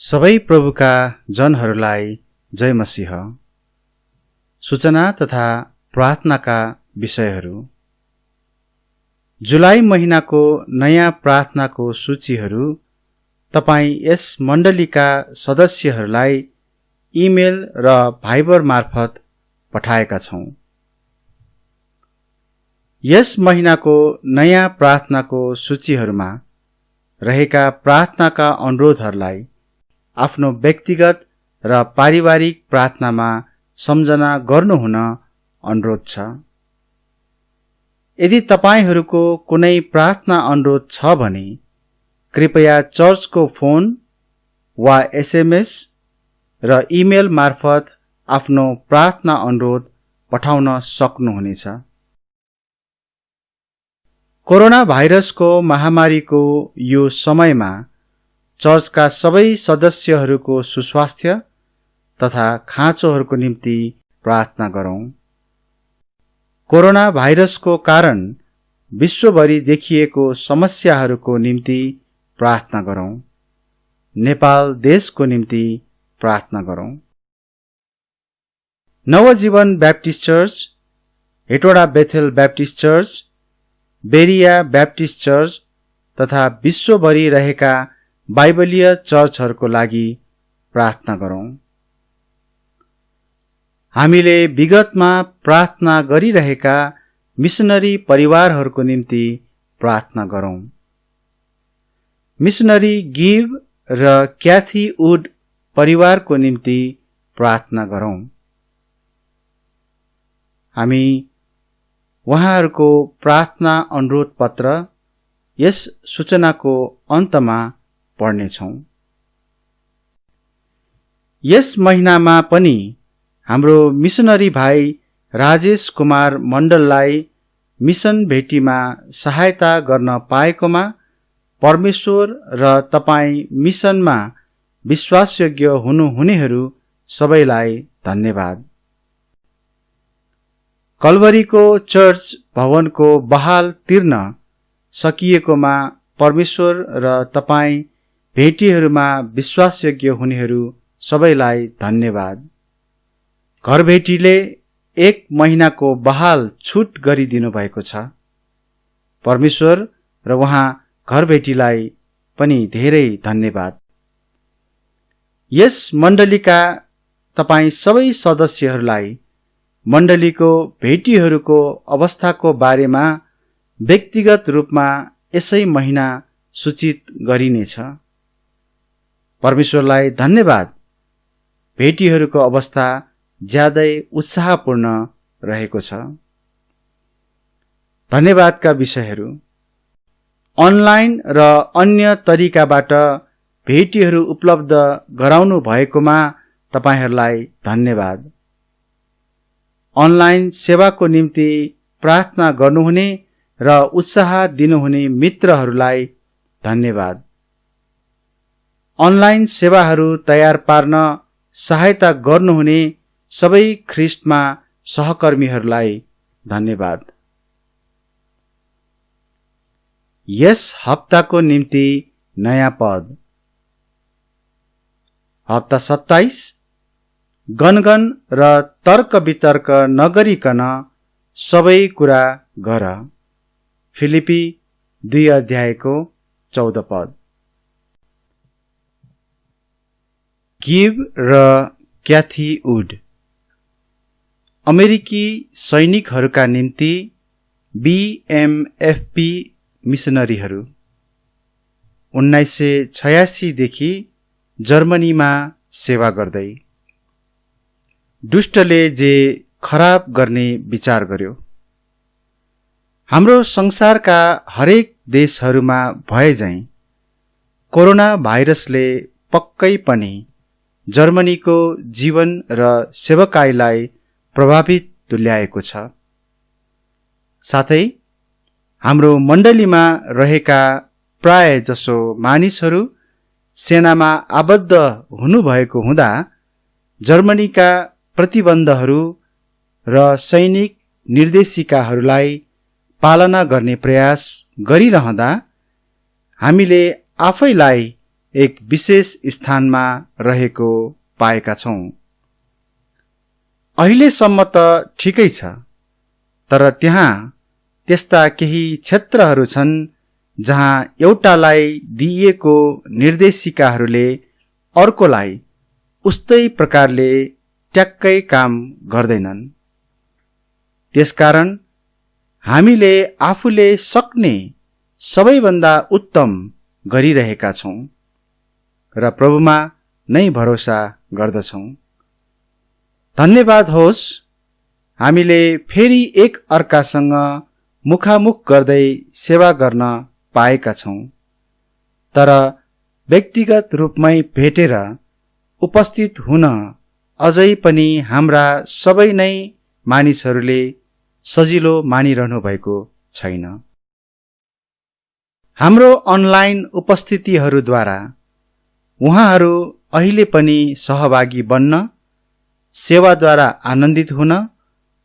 सबै प्रभुका जनहरूलाई जय मसीह। सूचना तथा प्रार्थनाका विषयहरू। जुलाई महिनाको नयाँ प्रार्थनाको सूचीहरू तपाईँ यस मण्डलीका सदस्यहरूलाई इमेल र भाइबर मार्फत पठाएका छौं। यस महिनाको नयाँ प्रार्थनाको सूचीहरूमा रहेका प्रार्थनाका अनुरोधहरूलाई आफ्नो व्यक्तिगत र पारिवारिक प्रार्थनामा सम्झना गर्नुहुन अनुरोध छ। यदि तपाईहरूको कुनै प्रार्थना अनुरोध छ भने कृपया चर्चको फोन वा एसएमएस र इमेल मार्फत आफ्नो प्रार्थना अनुरोध पठाउन सक्नुहुनेछ। कोरोना भाइरसको महामारीको यो समयमा चर्चका सबै सदस्यहरूको सुस्वास्थ्य तथा खाँचोहरूको निम्ति प्रार्थना गरौं। कोरोना भाइरसको कारण विश्वभरि देखिएको समस्याहरूको निम्ति प्रार्थना गरौं। नेपाल देशको निम्ति प्रार्थना गरौं। Navjivan Baptist church, Hetauda Bethel Baptist church, Berea Baptist church तथा विश्वभरि रहेका बाइबलीय चर्चहरूको लागि प्रार्थना गरौं। हामीले विगतमा प्रार्थना गरिरहेका मिशनरी परिवारहरूको निम्ति प्रार्थना गरौं। मिशनरी गिभ र क्याथी वुड परिवारको निम्ति प्रार्थना गरौं। हामी उहाँहरूको प्रार्थना अनुरोध पत्र यस सूचनाको अन्तमा पढ्नेछौं। यस महिनामा पनि हाम्रो मिशनरी भाइ राजेश कुमार मण्डललाई मिशन भेटीमा सहायता गर्न पाएकोमा परमेश्वर र तपाईँ मिशनमा विश्वासयोग्य हुनुहुनेहरू सबैलाई धन्यवाद। कलवरीको चर्च भवनको बहाल तिर्न सकिएकोमा परमेश्वर र तपाईँ भेटीहरूमा विश्वासयोग्य हुनेहरू सबैलाई धन्यवाद। घरभेटीले 1 महिनाको बहाल छुट गरिदिनु भएको छ। परमेश्वर र उहाँ घरभेटीलाई पनि धेरै धन्यवाद। यस मण्डलीका तपाईँ सबै सदस्यहरूलाई मण्डलीको भेटीहरूको अवस्थाको बारेमा व्यक्तिगत रूपमा यसै महिना सूचित गरिनेछ। परमेश्वरलाई धन्यवाद। भेटीहरूको अवस्था ज्यादै उत्साहपूर्ण रहेको छ। धन्यवादका विषयहरू। अनलाइन र अन्य तरिकाबाट भेटीहरू उपलब्ध गराउनु भएकोमा तपाईहरूलाई धन्यवाद। अनलाइन सेवाको निम्ति प्रार्थना गर्नुहुने र उत्साह दिनुहुने मित्रहरूलाई धन्यवाद। अनलाइन सेवाहरू तयार पार्न सहायता गर्नुहुने सबै ख्रिस्टमा सहकर्मीहरूलाई धन्यवाद। यस हप्ताको निम्ति नयाँ पद। हप्ता 27 गनगन र तर्क वितर्क नगरिकन सबै कुरा गर। फिलिपी 2 अध्यायको 14 पद। गिभ र क्याथी वुड। अमेरिकी सैनिकहरूका निम्ति BMFP मिशनरीहरू 1986 देखि जर्मनीमा सेवा गर्दै दुष्टले जे खराब गर्ने विचार गर्यो। हाम्रो संसारका हरेक देशहरूमा भए झैं कोरोना भाइरसले पक्कै पनि जर्मनीको जीवन र सेवकाईलाई प्रभावित तुल्याएको छ। साथै हाम्रो मण्डलीमा रहेका प्राय जसो मानिसहरू सेनामा आबद्ध हुनुभएको हुँदा जर्मनीका प्रतिबन्धहरू र सैनिक निर्देशिकाहरूलाई पालना गर्ने प्रयास गरिरहँदा हामीले आफैलाई एक विशेष स्थानमा रहेको पाएका छौं। अहिलेसम्म त ठिकै छ, तर त्यहाँ त्यस्ता केही क्षेत्रहरू छन् जहाँ एउटालाई दिइएको निर्देशिकाहरूले अर्कोलाई उस्तै प्रकारले ट्याक्कै काम गर्दैनन्। त्यसकारण हामीले आफूले सक्ने सबैभन्दा उत्तम गरिरहेका छौं र प्रभुमा नै भरोसा गर्दछौं। धन्यवाद होस्, हामीले फेरि एक अर्कासँग मुखामुख गर्दै सेवा गर्न पाएका छौं। तर व्यक्तिगत रूपमै भेटेर उपस्थित हुन अझै पनि हाम्रा सबै नै मानिसहरूले सजिलो मानिरहनु भएको छैन। हाम्रो अनलाइन उपस्थितिहरूद्वारा उहाँहरू अहिले पनि सहभागी बन्न, सेवाद्वारा आनन्दित हुन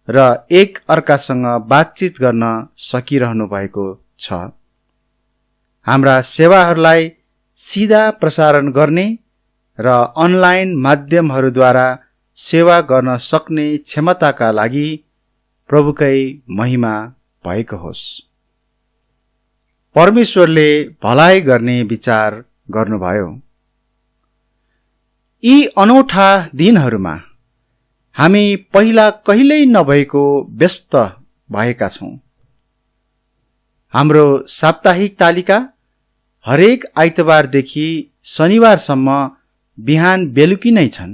र एक अर्कासँग बातचित गर्न सकिरहनु भएको छ। हाम्रा सेवाहरूलाई सिधा प्रसारण गर्ने र अनलाइन माध्यमहरूद्वारा सेवा गर्न सक्ने क्षमताका लागि प्रभुकै महिमा भएको होस्। परमेश्वरले भलाइ गर्ने विचार गर्नुभयो। यी अनौठा दिनहरूमा हामी पहिला कहिल्यै नभएको व्यस्त भएका छौं। हाम्रो साप्ताहिक तालिका हरेक आइतबारदेखि शनिबारसम्म बिहान बेलुकी नै छन्।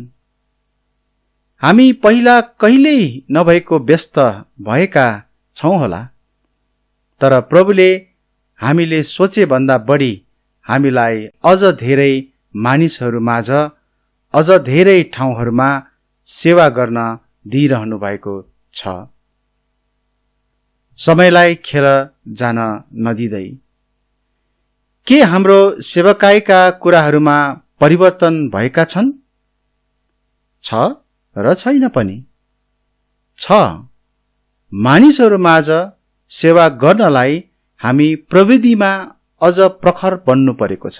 हामी पहिला कहिल्यै नभएको व्यस्त भएका छौं होला, तर प्रभुले हामीले सोचे भन्दा बढी हामीलाई अझ धेरै मानिसहरूमाझ, अझ धेरै ठाउँहरूमा सेवा गर्न दिइरहनु भएको छ। समयलाई खेर जान नदिँदै के हाम्रो सेवकाईका कुराहरूमा परिवर्तन भएका छन्? छ र छैन पनि छ। मानिसहरूमाझ सेवा गर्नलाई हामी प्रविधिमा अझ प्रखर बन्नु परेको छ,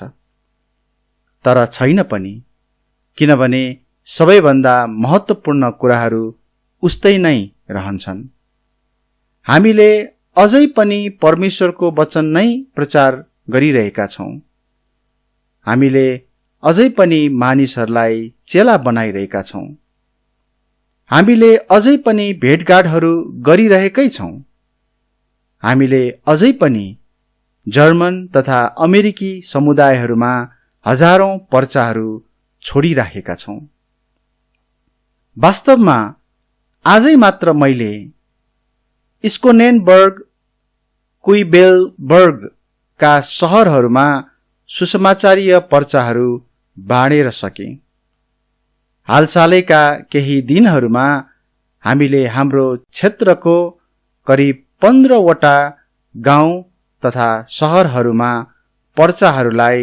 तर छैन पनि, किनभने सबैभन्दा महत्त्वपूर्ण कुराहरू उस्तै नै रहन्छन्। हामीले अझै पनि परमेश्वरको वचन नै प्रचार गरिरहेका छौं। हामीले अझै पनि मानिसहरूलाई चेला बनाइरहेका छौं। हामीले अझै पनि भेटघाटहरू गरिरहेकै छौं। हामीले अझै पनि जर्मन तथा अमेरिकी समुदायहरूमा हजारौं पर्चाहरू छोडिराखेका छौं। वास्तवमा आजै मात्र मैले स्कोनेनबर्ग, क्विबेलबर्गका सहरहरूमा सुसमाचारीय पर्चाहरू बाँडेर सके। हालसालैका केही दिनहरूमा हामीले हाम्रो क्षेत्रको करिब 15 वटा गाउँ तथा सहरहरूमा पर्चाहरूलाई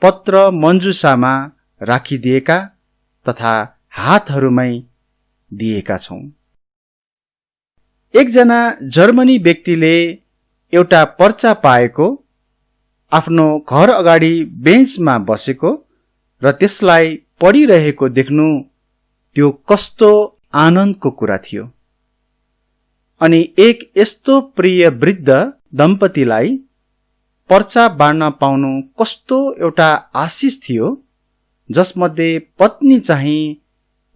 पत्र मञ्जुसामा राखिदिएका तथा हातहरूमै दिएका छौं। एकजना जर्मनी व्यक्तिले एउटा पर्चा पाएको, आफ्नो घर अगाडि बेन्चमा बसेको र त्यसलाई पढिरहेको देख्नु त्यो कस्तो आनन्दको कुरा थियो। अनि एक यस्तो प्रिय वृद्ध दम्पतिलाई पर्चा बाँड्न पाउनु कस्तो एउटा आशिष थियो, जसमध्ये पत्नी चाहिँ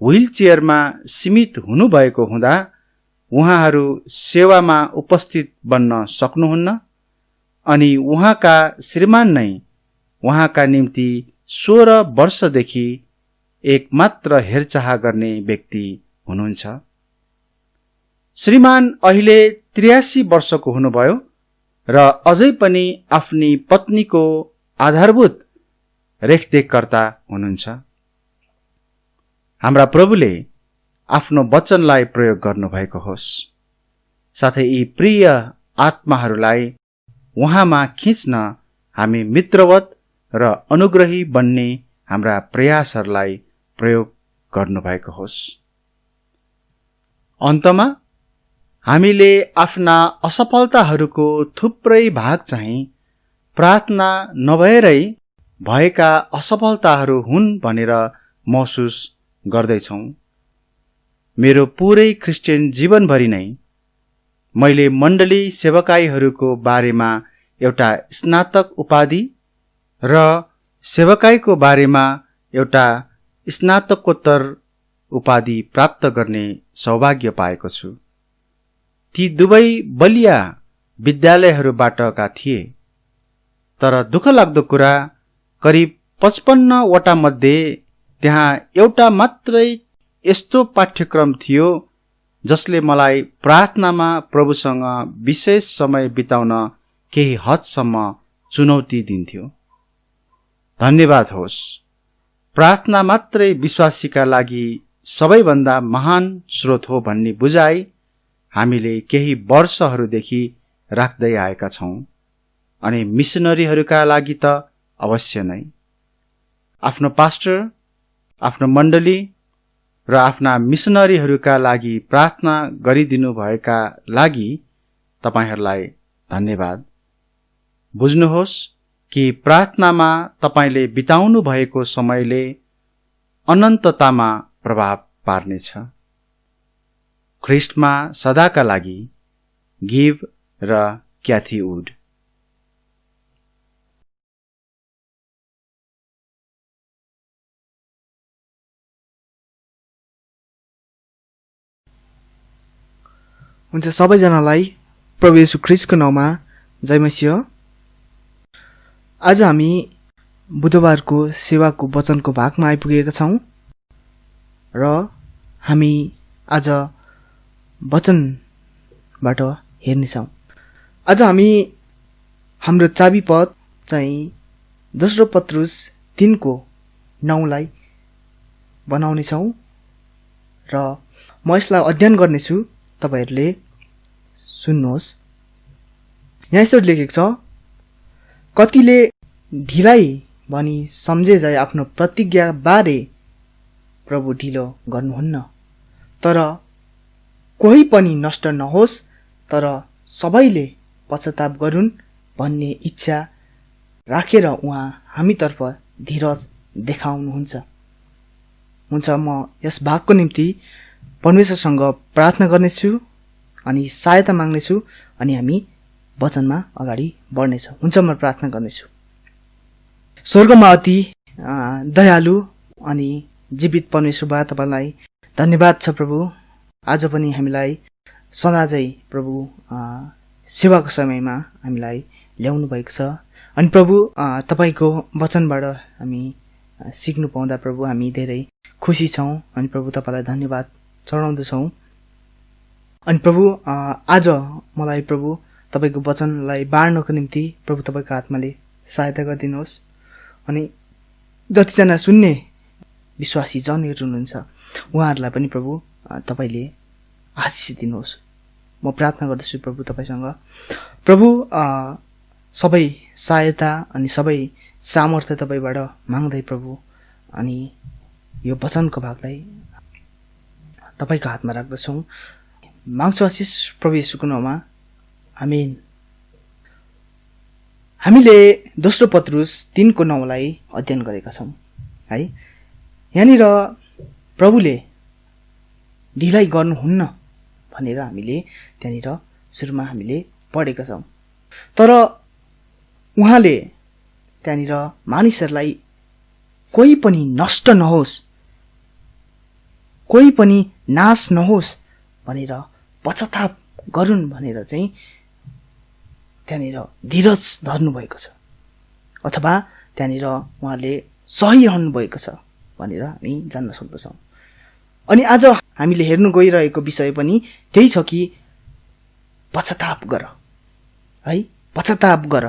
व्हीलचेयरमा सीमित हुनुभएको हुँदा उहाँहरू सेवामा उपस्थित बन्न सक्नुहुन्न, अनि उहाँका श्रीमान नै उहाँका निम्ति 16 वर्षदेखि एकमात्र हेरचाह गर्ने व्यक्ति हुनुहुन्छ। श्रीमान अहिले 83 वर्षको हुनुभयो र अझै पनि आफ्नी पत्नीको आधारभूत रेखदेखकर्ता हुनुहुन्छ। हाम्रा प्रभुले आफ्नो वचनलाई प्रयोग गर्नुभएको होस्, साथै यी प्रिय आत्माहरूलाई उहाँमा खिच्न हामी मित्रवत र अनुग्रही बन्ने हाम्रा प्रयासहरूलाई प्रयोग गर्नुभएको होस्। अन्तमा हामीले आफ्ना असफलताहरूको थुप्रै भाग चाहिँ प्रार्थना नभएरै भएका असफलताहरू हुन् भनेर महसुस गर्दैछौँ। मेरो पुरै क्रिस्चियन जीवनभरि नै मैले मण्डली सेवकाईहरूको बारेमा एउटा स्नातक उपाधि र सेवकाईको बारेमा एउटा स्नातकोत्तर उपाधि प्राप्त गर्ने सौभाग्य पाएको छु। ती दुवै बलिया विद्यालयहरूबाटका थिए, तर दुःखलाग्दो कुरा करिब 55 वटा मध्ये त्यहाँ एउटा मात्रै यस्तो पाठ्यक्रम थियो जसले मलाई प्रार्थनामा प्रभुसँग विशेष समय बिताउन केही हदसम्म चुनौती दिन्थ्यो। धन्यवाद होस्, प्रार्थना मात्रै विश्वासीका लागि सबैभन्दा महान स्रोत हो भन्ने बुझाइ हामीले केही वर्षहरूदेखि राख्दै आएका छौँ, अनि मिसनरीहरूका लागि त अवश्य नै। आफ्नो पास्टर, आफ्नो मण्डली र आफ्ना मिसनरीहरूका लागि प्रार्थना गरिदिनु भएका लागि तपाईहरूलाई धन्यवाद। बुझ्नुहोस् कि प्रार्थनामा तपाईले बिताउनु भएको समयले अनन्ततामा प्रभाव पार्नेछ। ख्रिस्टमा सदाका लागि गिभ र क्याथी वुड। हुन्छ, सबैजनालाई प्रभु येशू ख्रिस्टको नाउँमा जय मसीह। आज हामी बुधबारको सेवाको वचनको भागमा आइपुगेका छौँ र हामी आज वचनबाट हेर्नेछौँ। आज हामी हाम्रो चाबी पद चाहिँ दोस्रो पत्रुस 3:9 बनाउनेछौँ र म यसलाई अध्ययन गर्नेछु। तपाईहरूले सुन्नुहोस्। यहाँ यसो लेखेको छ, कतिले ढिलाइ भनी सम्झे जाइ आफ्नो प्रतिज्ञा बारे प्रभु ढिलो गर्नुहुन्न, तर कोही पनि नष्ट नहोस्, तर सबैले पश्चाताप गरून् भन्ने इच्छा राखेर उहाँ हामीतर्फ धीरज देखाउनुहुन्छ। हुन्छ, म यस भागको निम्ति परमेश्वरसँग प्रार्थना गर्नेछु अनि सहायता माग्नेछु, अनि हामी वचनमा अगाडि बढ्नेछौँ। हुन्छ, म प्रार्थना गर्नेछु। स्वर्गमा अति दयालु अनि जीवित परमेश्वर बा, तपाईँलाई धन्यवाद छ प्रभु। आज पनि हामीलाई सदाझै प्रभु सेवाको समयमा हामीलाई ल्याउनु भएको छ, अनि प्रभु तपाईँको वचनबाट हामी सिक्नु पाउँदा प्रभु हामी धेरै खुसी छौँ, अनि प्रभु तपाईँलाई धन्यवाद चढाउँदछौँ। अनि प्रभु आज मलाई प्रभु तपाईँको वचनलाई बाँड्नको निम्ति प्रभु तपाईँको आत्माले सहायता गरिदिनुहोस्, अनि जतिजना सुन्ने विश्वासी जनहरू हुनुहुन्छ उहाँहरूलाई पनि प्रभु तपाईँले आशिष दिनुहोस्। म प्रार्थना गर्दछु प्रभु तपाईँसँग। प्रभु सबै सहायता अनि सबै सामर्थ्य तपाईँबाट माग्दै प्रभु, अनि यो वचनको भागलाई तपाईँको हातमा राख्दछौँ। माग्छु आशिष प्रभु येशूको नाउँमा, आमेन। हामीले दोस्रो पत्रुस 3:9 अध्ययन गरेका छौँ है। यहाँनिर प्रभुले ढिलाइ गर्नुहुन्न भनेर हामीले त्यहाँनिर सुरुमा हामीले पढेका छौँ, तर उहाँले त्यहाँनिर मानिसहरूलाई कोही पनि नष्ट नहोस्, कोही पनि नाश नहोस् भनेर पश्चाताप गरून् भनेर चाहिँ त्यहाँनिर धीरज धर्नु भएको छ, अथवा त्यहाँनिर उहाँले सही रहनु भएको छ भनेर हामी जान्न सक्दछौँ। अनि आज हामीले हेर्नु गइरहेको विषय पनि त्यही छ कि पश्चाताप गर है, पश्चाताप गर।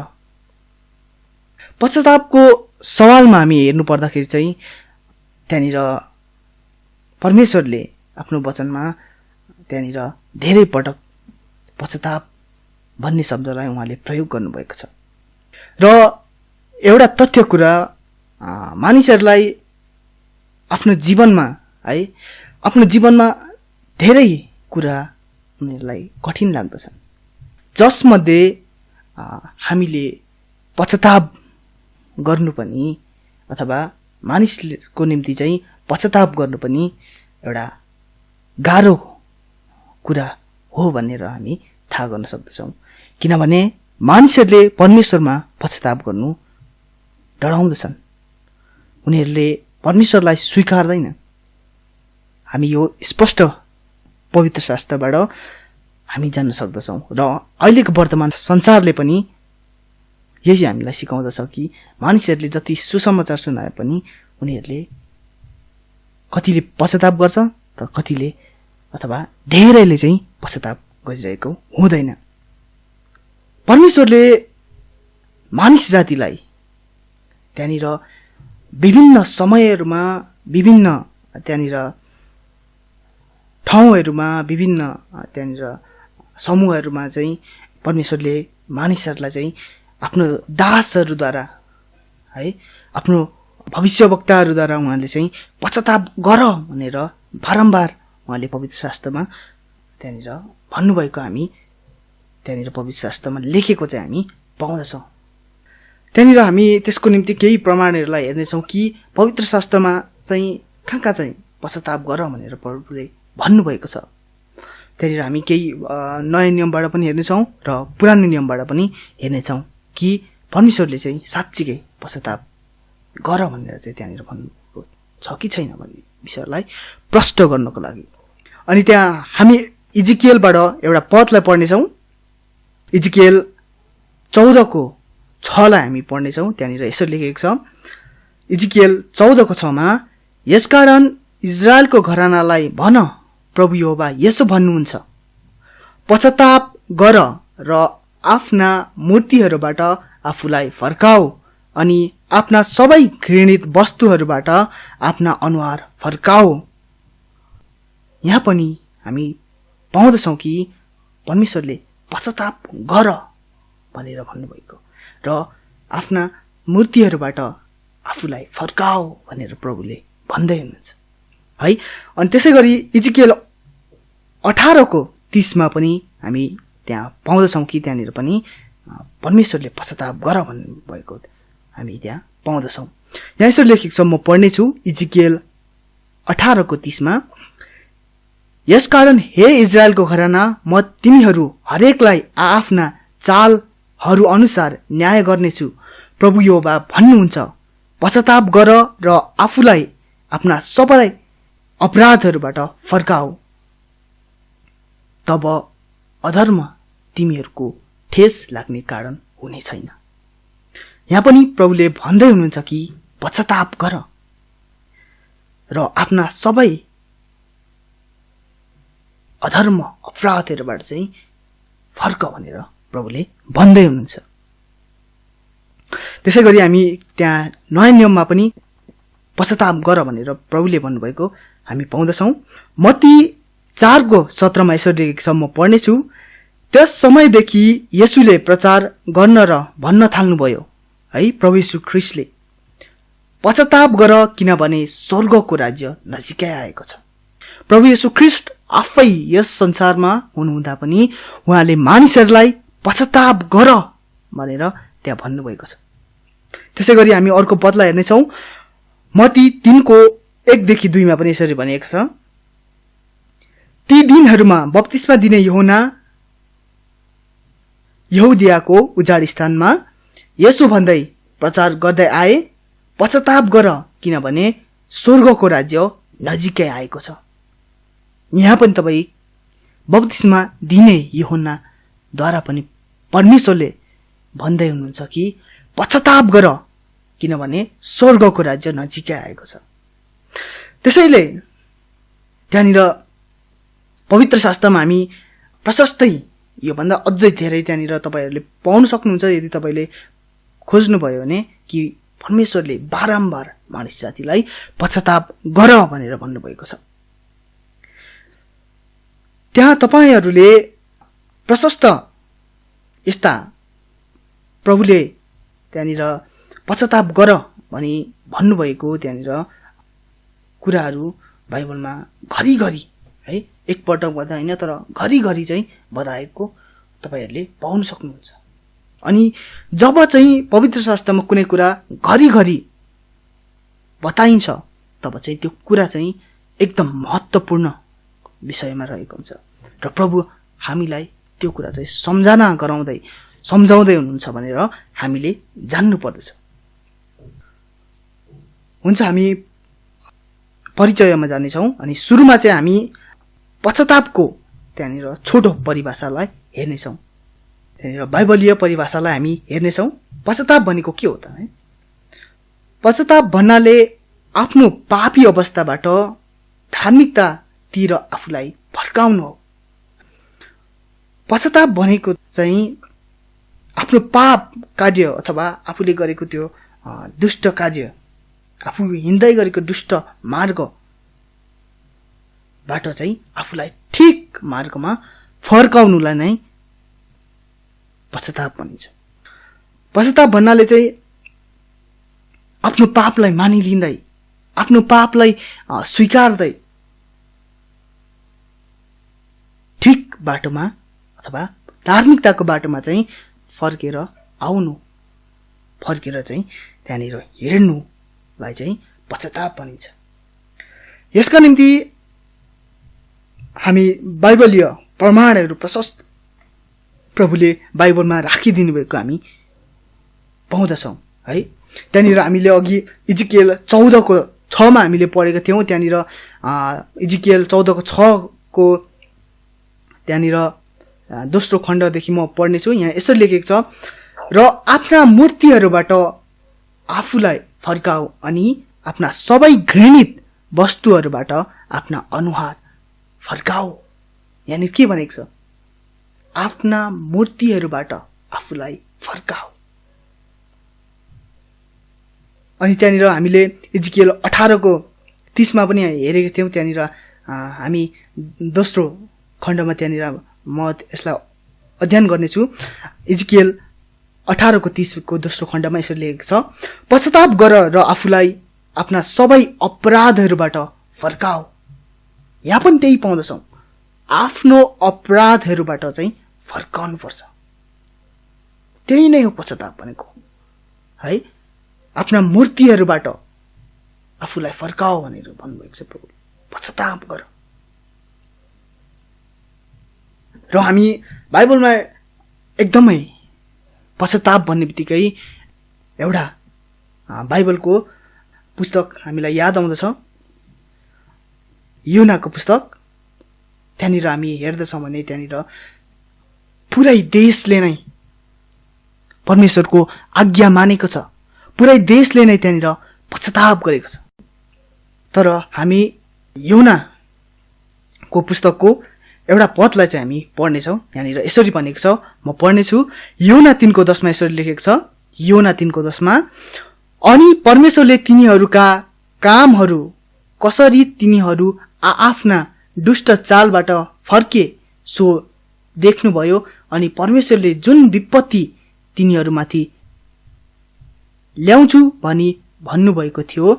पश्चातापको सवालमा हामी हेर्नु पर्दाखेरि चाहिँ त्यहाँनिर परमेश्वरले आफ्नो वचनमा त्यहाँनिर धेरै पटक पश्चाताप भन्ने शब्दलाई उहाँले प्रयोग गर्नुभएको छ। र एउटा तथ्य कुरा, मानिसहरूलाई आफ्नो जीवनमा है, आफ्नो जीवनमा धेरै कुरा उनीहरूलाई कठिन लाग्दछन्, जसमध्ये हामीले पश्चाताप गर्नु पनि अथवा मानिसको निम्ति चाहिँ पश्चाताप गर्नु पनि एउटा गाह्रो कुरा हो भनेर हामी थाहा गर्न सक्दछौँ। किनभने मानिसहरूले परमेश्वरमा पश्चाताप गर्नु डराउँदछन्, उनीहरूले परमेश्वरलाई स्वीकार्दैन। हामी यो स्पष्ट पवित्र शास्त्रबाट हामी जान्न सक्दछौँ र अहिलेको वर्तमान संसारले पनि यही हामीलाई सिकाउँदछ कि मानिसहरूले जति सुसमाचार सुनाए पनि उनीहरूले कतिले पश्चाताप गर्छ त कतिले अथवा धेरैले चाहिँ पश्चाताप गरिरहेको हुँदैन। परमेश्वरले मानिस जातिलाई त्यहाँनिर विभिन्न समयहरूमा विभिन्न त्यहाँनिर ठाउँहरूमा विभिन्न त्यहाँनिर समूहहरूमा चाहिँ परमेश्वरले मानिसहरूलाई चाहिँ आफ्नो दासहरूद्वारा है आफ्नो भविष्यवक्ताहरूद्वारा उहाँले चाहिँ पश्चाताप गर भनेर बारम्बार उहाँले पवित्र शास्त्रमा त्यहाँनिर भन्नुभएको हामी त्यहाँनिर पवित्र शास्त्रमा लेखेको चाहिँ हामी पाउँदछौँ। त्यहाँनिर हामी त्यसको निम्ति केही प्रमाणहरूलाई हेर्नेछौँ कि पवित्र शास्त्रमा चाहिँ कहाँ कहाँ चाहिँ पश्चाताप गर भनेर प्रभुले भन्नुभएको छ। त्यहाँनिर हामी केही नयाँ नियमबाट पनि हेर्नेछौँ र पुरानो नियमबाट पनि हेर्नेछौँ कि परमेश्वरले चाहिँ साँच्चीकै पश्चाताप गर भनेर चाहिँ त्यहाँनिर भन्नुभएको छ कि छैन भन्ने विषयलाई प्रष्ट गर्नको लागि। अनि त्यहाँ हामी इजिकियलबाट एउटा पदलाई पढ्नेछौँ। इजिकियल 14:6 हामी पढ्नेछौँ। त्यहाँनिर यसो लेखेको छ, इजिकियल 14:6 यसकारण इजरायलको घरानालाई भन, प्रभु यहोवा यसो भन्नुहुन्छ, पश्चाताप गर र आफ्ना मूर्तिहरूबाट आफूलाई फर्काऊ अनि आफ्ना सबै घृणित वस्तुहरूबाट आफ्ना अनुहार फर्काऊ। यहाँ पनि हामी पाउँदछौँ कि परमेश्वरले पश्चाताप गर भनेर भन्नुभएको र आफ्ना मूर्तिहरूबाट आफूलाई फर्काऊ भनेर प्रभुले भन्दै हुनुहुन्छ है। अनि त्यसै गरी इजिकियल 18:30 पनि हामी त्यहाँ पाउँदछौँ कि त्यहाँनिर पनि परमेश्वरले पश्चाताप गर भन्नुभएको हामी त्यहाँ पाउँदछौँ। यहाँ यसो लेखेको छ, म पढ्नेछु इजिकियल 18:30 यसकारण हे इजरायलको घराना, म तिमीहरू हरेकलाई आफ्ना चालहरू अनुसार न्याय गर्नेछु। प्रभु यहोवा भन्नुहुन्छ, पश्चाताप गर र आफूलाई आफ्ना सबै अपराधहरूबाट फर्काऊ, तब अधर्म तिमीहरूको ठेस लाग्ने कारण हुने छैन। यहाँ पनि प्रभुले भन्दै हुनुहुन्छ कि पश्चाताप गर र आफ्ना सबै अधर्म अपराधहरूबाट चाहिँ फर्क भनेर प्रभुले भन्दै हुनुहुन्छ। त्यसै गरी हामी त्यहाँ नयाँ नियममा पनि पश्चाताप गर भनेर प्रभुले भन्नुभएको हामी पाउँदछौँ। मत्ती 4:17 यसो लेखेको छ, म पढ्नेछु, त्यस समयदेखि येशूले प्रचार गर्न र भन्न थाल्नुभयो है, प्रभु येशू ख्रीष्टले, पश्चाताप गर किनभने स्वर्गको राज्य नजिकै आएको छ। प्रभु येशू ख्रीष्ट आफै यस संसारमा हुनुहुँदा पनि उहाँले मानिसहरूलाई पश्चाताप गर भनेर त्यहाँ भन्नुभएको छ। त्यसै गरी हामी अर्को पदलाई हेर्नेछौँ। मत्ती 3:1-2 पनि यसरी भनिएको छ, ती दिनहरूमा बप्तिस्मा दिने यूहन्ना यहुदियाको उजाड स्थानमा यसो भन्दै प्रचार गर्दै आए, पश्चाताप गर किनभने स्वर्गको राज्य नजिकै आएको छ। यहाँ पनि तपाईँ बप्तिस्मा दिने यूहन्नाद्वारा पनि परमेश्वरले भन्दै हुनुहुन्छ कि पश्चाताप गर किनभने स्वर्गको राज्य नजिकै आएको छ। त्यसैले त्यहाँनिर पवित्र शास्त्रमा हामी प्रशस्तै योभन्दा अझै धेरै त्यहाँनिर तपाईँहरूले पाउन सक्नुहुन्छ यदि तपाईँले खोज्नुभयो भने कि परमेश्वरले बारम्बार मानिस जातिलाई पश्चाताप गर भनेर भन्नुभएको छ। त्यहाँ तपाईँहरूले प्रशस्त यस्ता प्रभुले त्यहाँनिर पश्चाताप गर भनी भन्नुभएको त्यहाँनिर कुराहरू बाइबलमा घरिघरि है, एकपटक भन्दा होइन तर घरिघरि चाहिँ बताएको तपाईँहरूले पाउन सक्नुहुन्छ। अनि जब चाहिँ पवित्र शास्त्रमा कुनै कुरा घरिघरि बताइन्छ तब चाहिँ त्यो कुरा चाहिँ एकदम महत्त्वपूर्ण विषयमा रहेको हुन्छ र प्रभु हामीलाई त्यो कुरा चाहिँ सम्झाउँदै हुनुहुन्छ भनेर हामीले जान्नु पर्दछ। हुन्छ, हामी परिचयमा जानेछौँ अनि सुरुमा चाहिँ हामी पश्चातापको त्यहाँनिर छोटो परिभाषालाई हेर्नेछौँ। त्यहाँनिर बाइबलीय परिभाषालाई हामी हेर्नेछौँ। पश्चाताप भनेको के हो त है? पश्चाताप भन्नाले आफ्नो पापी अवस्थाबाट धार्मिकतातिर आफूलाई फर्काउनु हो। पश्चाताप भनेको चाहिँ आफ्नो पाप कार्य अथवा आफूले गरेको त्यो दुष्ट कार्य, आफू हिँड्दै गरेको दुष्ट मार्गबाट चाहिँ आफूलाई ठिक मार्गमा फर्काउनुलाई नै पश्चाताप भनिन्छ। पश्चाताप भन्नाले चाहिँ आफ्नो पापलाई मानिलिँदै, आफ्नो पापलाई स्वीकार्दै ठिक बाटोमा अथवा धार्मिकताको बाटोमा चाहिँ फर्केर चाहिँ त्यहाँनिर हेर्नुलाई चाहिँ पश्चाताप भनिन्छ। यसका निम्ति हामी बाइबलीय प्रमाणहरू प्रशस्त प्रभुले बाइबलमा राखिदिनु भएको हामी पाउँदछौँ है। त्यहाँनिर हामीले अघि इजिकिएल 14:6 हामीले पढेका थियौँ। त्यहाँनिर इजिकिएल 14:6 त्यहाँनिर दोस्रो खण्डदेखि म पढ्नेछु। यहाँ यसो लेखेको छ, र आफ्ना मूर्तिहरूबाट आफूलाई फर्काऊ अनि आफ्ना सबै घृणित वस्तुहरूबाट आफ्ना अनुहार फर्काऊ। यानि के भनेको छ? आफ्ना मूर्तिहरूबाट आफूलाई फर्काऊ। अनि त्यहाँनिर हामीले इजिकिएल 18:30 पनि हेरेका थियौँ। त्यहाँनिर हामी दोस्रो खण्डमा त्यहाँनिर म यसलाई अध्ययन गर्नेछु। इजिकिएल 18:30 दोस्रो खण्डमा यसरी लेखेको छ, पश्चाताप गर र आफूलाई आफ्ना सबै अपराधहरूबाट फर्काऊ। यहाँ पनि त्यही पाउँदछौँ, आफ्नो अपराधहरूबाट चाहिँ फर्काउनु पर्छ। त्यही नै हो पश्चाताप भनेको है। आफ्ना मूर्तिहरूबाट आफूलाई फर्काऊ भनेर भन्नुभएको छ प्रभु। पश्चाताप गर। र हामी बाइबलमा एकदमै पश्चाताप भन्ने बित्तिकै एउटा बाइबलको पुस्तक हामीलाई याद आउँदछ, योनाको पुस्तक। त्यहाँनिर हामी हेर्दछौँ भने त्यहाँनिर पुरै देशले नै परमेश्वरको आज्ञा मानेको छ, पुरै देशले नै त्यहाँनिर पश्चाताप गरेको छ। तर हामी योनाको पुस्तकको एउटा पदलाई चाहिँ हामी पढ्नेछौँ। यहाँनिर यसरी भनेको छ, म पढ्नेछु। योना 3:10 यसरी लेखेको छ, योना 3:10, अनि परमेश्वरले तिनीहरूका कामहरू कसरी तिनीहरू आफ्ना दुष्ट चालबाट फर्के सो देख्नुभयो, अनि परमेश्वरले जुन विपत्ति तिनीहरूमाथि ल्याउँछु भनी भन्नुभएको थियो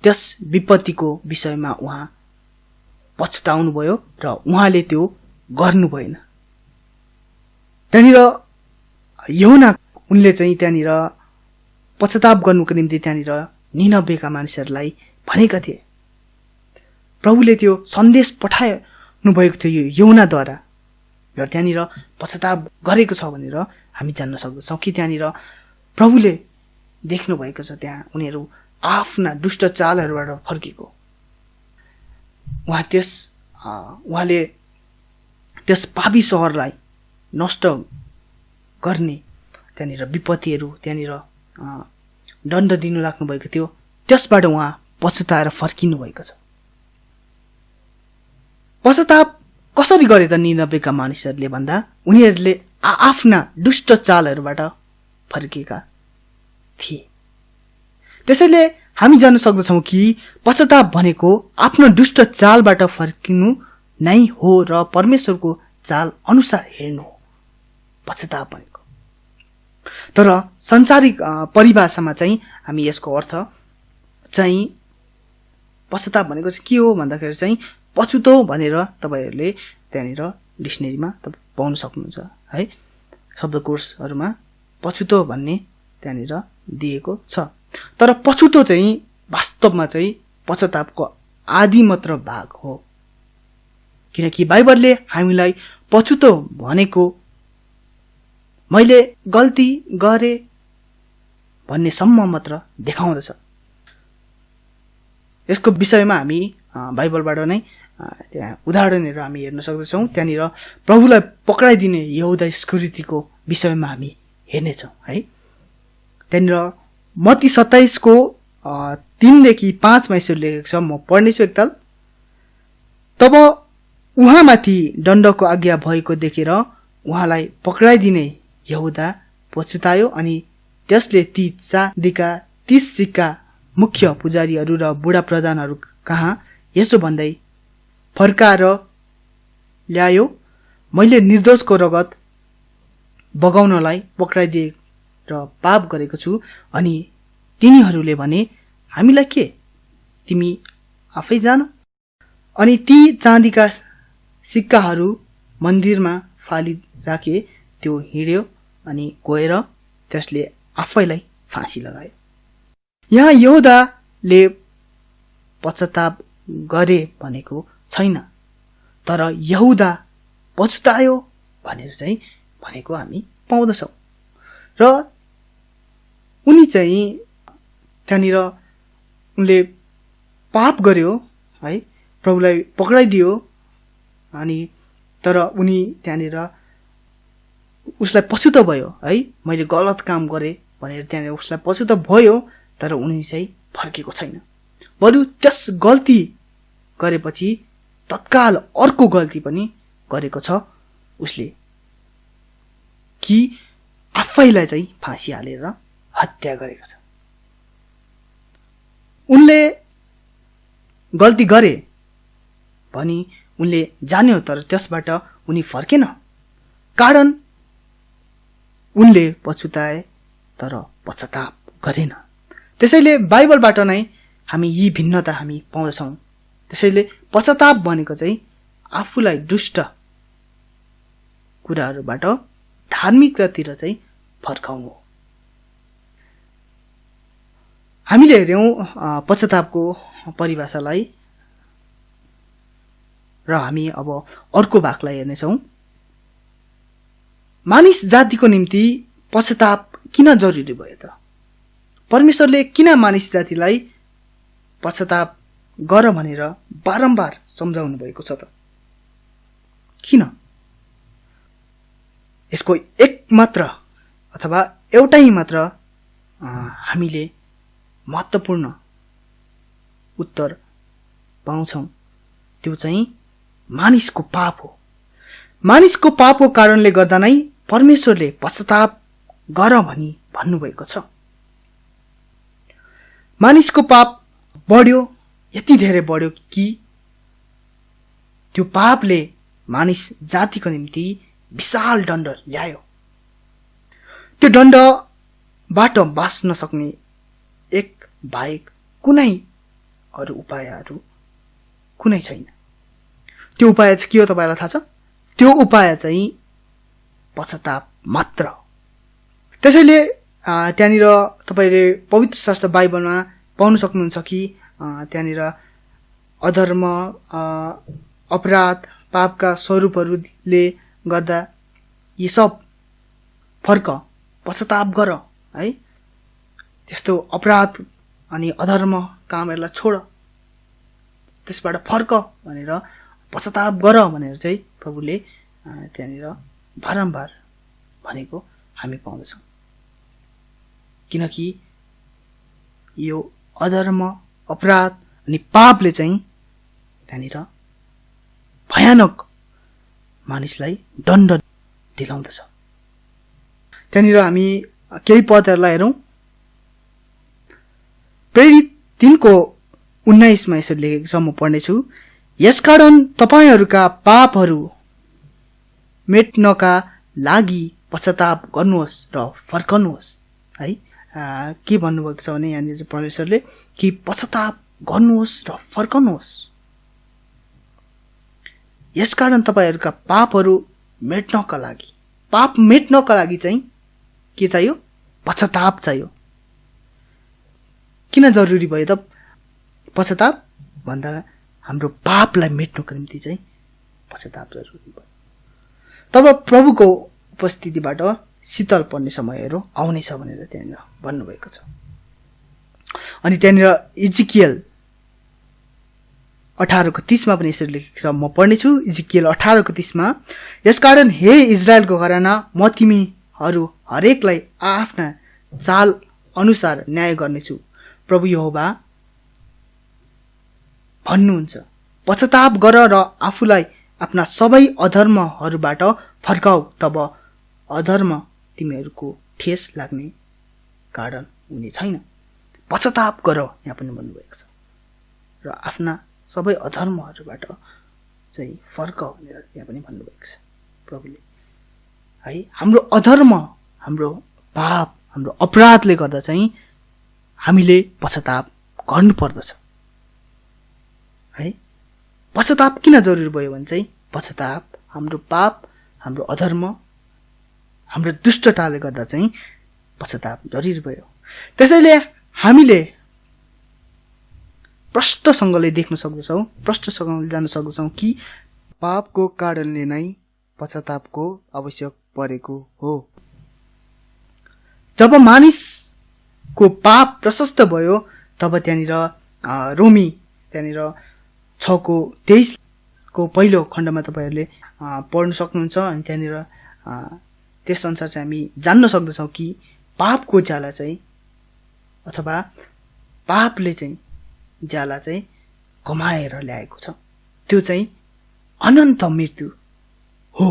त्यस विपत्तिको विषयमा उहाँ पछुताउनु भयो र उहाँले त्यो गर्नु भएन। त्यहाँनिर उनले चाहिँ त्यहाँनिर पश्चाताप गर्नुको निम्ति त्यहाँनिर निनवेका मानिसहरूलाई भनेका थिए। प्रभुले त्यो सन्देश पठाउनु भएको थियो योनाद्वारा, र त्यहाँनिर पश्चाताप गरेको छ भनेर हामी जान्न सक्दछौँ कि त्यहाँनिर प्रभुले देख्नु भएको छ त्यहाँ उनीहरू आफ्ना दुष्ट चालहरूबाट फर्केको। उहाँले त्यस पापी सहरलाई नष्ट गर्ने त्यहाँनिर विपत्तिहरू त्यहाँनिर दण्ड दिनु लाग्नु भएको थियो, त्यसबाट उहाँ पछुताएर फर्किनु भएको छ। पश्चाताप कसरी गरे त निनवेका मानिसहरूले भन्दा उनीहरूले आफ्ना दुष्ट चालहरूबाट फर्केका थिए। त्यसैले हामी जान्न सक्दछौँ कि पश्चाताप भनेको आफ्नो दुष्ट चालबाट फर्किनु नै हो र परमेश्वरको चाल अनुसार हेर्नु हो पश्चाताप भनेको। तर संसारिक परिभाषामा चाहिँ हामी यसको अर्थ चाहिँ पश्चाताप भनेको चाहिँ के हो भन्दाखेरि चाहिँ पछुतो भनेर तपाईहरूले त्यहाँनिर डिक्सनेरीमा पाउन सक्नुहुन्छ है। शब्दकोशहरूमा पछुतो भन्ने त्यहाँनिर दिएको छ। तर पछुतो चाहिँ वास्तवमा चाहिँ पश्चातापको आदि मात्र भाग हो, किनकि बाइबलले हामीलाई पछुतो भनेको मैले गल्ती गरे भन्ने सम्म मात्र देखाउँदछ। यसको विषयमा हामी बाइबलबाट नै त्यहाँ उदाहरणहरू हामी हेर्न सक्दछौँ। त्यहाँनिर प्रभुलाई पक्राइदिने यहुदा इस्करियोतीको विषयमा हामी हेर्नेछौँ है। त्यहाँनिर मत्ती 27को 3देखि 5मा यसरी लेखेको छ, म पढ्नेछु एकताल। तब उहाँमाथि दण्डको आज्ञा भएको देखेर उहाँलाई पक्राइदिने यहुदा पछुतायो अनि त्यसले ती चाँदीका 30 सिक्का मुख्य पुजारीहरू र बुढा प्रधानहरू कहाँ यसो भन्दै फर्काएर ल्यायो, मैले निर्दोषको रगत बगाउनलाई पक्राइदिए र पाप गरेको छु। अनि तिनीहरूले भने, हामीलाई के, तिमी आफै जान। अनि ती चाँदीका सिक्काहरू मन्दिरमा फालिराखे, त्यो हिँड्यो अनि गएर त्यसले आफैलाई फाँसी लगायो। यहाँ यहुदाले पश्चाताप गरे भनेको छैन, तर यहुदा पछुतायो भनेर चाहिँ भनेको हामी पाउँदछौँ। र उनी चाहिँ त्यहाँनिर उनले पाप गर्यो है, प्रभुलाई पक्राइदियो। अनि तर उनी त्यहाँनिर उसलाई पछुतो भयो है, मैले गलत काम गरेँ भनेर त्यहाँनिर उसलाई पछुतो भयो, तर उनी चाहिँ फर्केको छैन। बरु त्यस गल्ती गरेपछि तत्काल अर्को गल्ती पनि गरेको छ उसले, कि आफैलाई चाहिँ फाँसी हालेर हत्या गरेको छ। उनले गल्ती गरे भनी उनले जान्यो, तर त्यसबाट उनी फर्केन, कारण उनले पछुताए तर पश्चाताप गरेन। त्यसैले बाइबलबाट नै हामी यी भिन्नता हामी पाउँछौँ। त्यसैले पश्चाताप भनेको चाहिँ आफूलाई दुष्ट कुराहरूबाट धार्मिकतातिर चाहिँ फर्काउनु हो। हामीले हेर्यौँ पश्चातापको परिभाषालाई, र हामी अब अर्को भागलाई हेर्नेछौँ। मानिस जातिको निम्ति पश्चाताप किन जरुरी भयो त? परमेश्वरले किन मानिस जातिलाई पश्चाताप गर भनेर बारम्बार सम्झाउनु भएको छ त? किन? यसको एकमात्र अथवा एउटै मात्र हामीले महत्त्वपूर्ण उत्तर पाउँछौँ, त्यो चाहिँ मानिसको पाप हो। मानिसको पापको कारणले गर्दा नै परमेश्वरले पश्चाताप गर भनी भन्नुभएको छ। मानिसको पाप बढ्यो, यति धेरै बढ्यो कि त्यो पापले मानिस जातिको निम्ति विशाल दण्ड ल्यायो। त्यो दण्डबाट बाँच्न सक्ने एक बाहेक कुनै अरू उपायहरू कुनै छैन। त्यो उपाय चाहिँ के हो तपाईँलाई थाहा छ? त्यो उपाय चाहिँ पश्चाताप मात्र। त्यसैले त्यहाँनिर तपाईँले पवित्र शास्त्र बाइबलमा पाउन सक्नुहुन्छ कि त्यहाँनिर अधर्म, अपराध, पापका स्वरूपहरूले गर्दा यी सब फर्क, पश्चाताप गर है, त्यस्तो अपराध अनि अधर्म कामहरूलाई छोड, त्यसबाट फर्क भनेर पश्चाताप गर भनेर चाहिँ प्रभुले त्यहाँनिर बारम्बार भनेको हामी पाउँदछौँ। किनकि यो अधर्म, अपराध अनि पापले चाहिँ त्यहाँनिर भयानक मानिसलाई दण्ड दिलाउँदछ। त्यहाँनिर हामी केही पदहरूलाई हेरौँ। प्रेरित 3:19मा यसरी लेखेको छ, म पढ्नेछु। यसकारण तपाईहरूका पापहरू मेट्नका लागि पश्चाताप गर्नुहोस् र फर्कनुहोस् है। के भन्नुभएको छ भने यहाँनिर चाहिँ परमेश्वरले कि पश्चाताप गर्नुहोस् र फर्कनुहोस्। यसकारण तपाईहरूका पापहरू मेट्नका लागि, पाप मेट्नका लागि चाहिँ के चाहियो? पश्चाताप चाहियो। किन जरुरी भयो त पश्चाताप भन्दा हाम्रो पापलाई मेट्नुको निम्ति चाहिँ पश्चाताप जरुरी भयो। तब प्रभुको उपस्थितिबाट शीतल पर्ने समयहरू आउनेछ भनेर त्यहाँनिर भन्नुभएको छ। अनि त्यहाँनिर इजिकियल 18:30 पनि यसरी लेखेको छ, म पढ्नेछु। इजिकियल 18:30, यसकारण हे इजरायलको घराना, म तिमीहरू हरेकलाई आफ्ना चाल अनुसार न्याय गर्नेछु। प्रभु यहोवा भन्नुहुन्छ, पश्चाताप गर र आफूलाई आफ्ना सबै अधर्महरूबाट फर्काऊ, तब अधर्म तिमीहरूको ठेस लाग्ने कारण हुने छैन। पश्चाताप गर यहाँ पनि भन्नुभएको छ र आफ्ना सबै अधर्महरूबाट चाहिँ फर्काऊ भनेर यहाँ पनि भन्नुभएको छ प्रभुले। है, हाम्रो अधर्म, हाम्रो पाप, हाम्रो अपराधले गर्दा चाहिँ हामीले पश्चाताप गर्नुपर्दछ। है, पश्चाताप किन जरुरी भयो भने चाहिँ पश्चाताप हाम्रो पाप, हाम्रो अधर्म, हाम्रो दुष्टताले गर्दा चाहिँ पश्चाताप जरुरी भयो। त्यसैले हामीले प्रष्टसँगले देख्न सक्दछौँ, प्रष्टसँगले जान्न सक्दछौँ कि पापको कारणले नै पश्चातापको आवश्यक परेको हो। जब मानिसको पाप प्रशस्त भयो तब त्यहाँनिर रोमी त्यहाँनिर 6:23 पहिलो खण्डमा तपाईहरूले पढ्न सक्नुहुन्छ। अनि त्यहाँनिर त्यस अनुसार चाहिँ हामी जान्न सक्दछौँ कि पापको ज्याला चाहिँ अथवा पापले चाहिँ ज्याला चाहिँ कमाएर ल्याएको छ, त्यो चाहिँ अनन्त मृत्यु हो,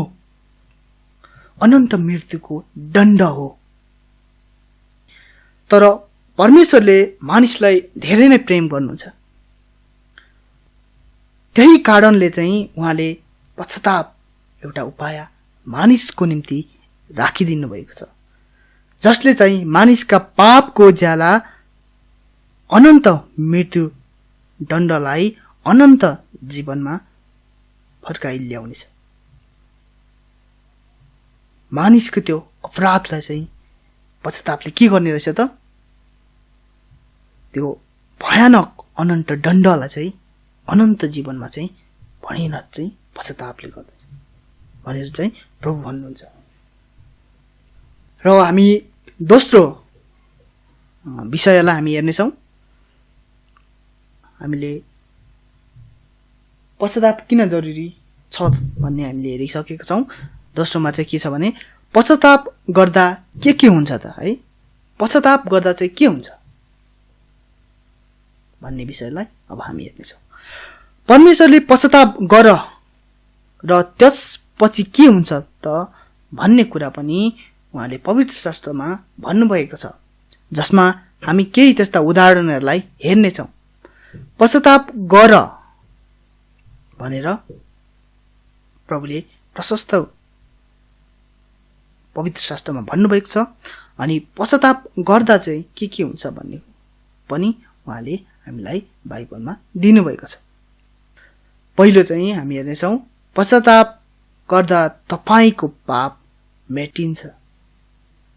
अनन्त मृत्युको दण्ड हो। तर परमेश्वरले मानिसलाई धेरै नै प्रेम गर्नुहुन्छ, त्यही कारणले चाहिँ उहाँले पश्चाताप एउटा उपाय मानिसको निम्ति राखिदिनु भएको छ, जसले चाहिँ मानिसका पापको ज्याला अनन्त मृत्यु दण्डलाई अनन्त जीवनमा फर्काइ ल्याउनेछ। मानिसको त्यो अपराधलाई चाहिँ पश्चातापले के गर्ने रहेछ त? त्यो भयानक अनन्त दण्डलाई चाहिँ अनन्त जीवनमा चाहिँ भनिनत चाहिँ पश्चातापले गर्दछ भनेर चाहिँ प्रभु भन्नुहुन्छ। र हामी दोस्रो विषयलाई हामी हेर्नेछौँ। हामीले पश्चाताप किन जरुरी छ भन्ने हामीले हेरिसकेका छौँ। दोस्रोमा चाहिँ के छ भने पश्चाताप गर्दा के हुन्छ त? है, पश्चाताप गर्दा चाहिँ के हुन्छ भन्ने विषयलाई अब हामी हेर्नेछौँ। परमेश्वरले पश्चाताप गर र त्यसपछि के हुन्छ त भन्ने कुरा पनि उहाँले पवित्र शास्त्रमा भन्नुभएको छ, जसमा हामी केही त्यस्ता उदाहरणहरूलाई हेर्नेछौँ। पश्चाताप गर भनेर प्रभुले प्रशस्त पवित्र शास्त्रमा भन्नुभएको छ। अनि पश्चाताप गर्दा चाहिँ के हुन्छ भन्ने पनि उहाँले हामीलाई बाइबलमा दिनुभएको छ। पहिलो चाहिँ हामी हेर्नेछौँ, पश्चाताप गर्दा तपाईँको पाप मेटिन्छ।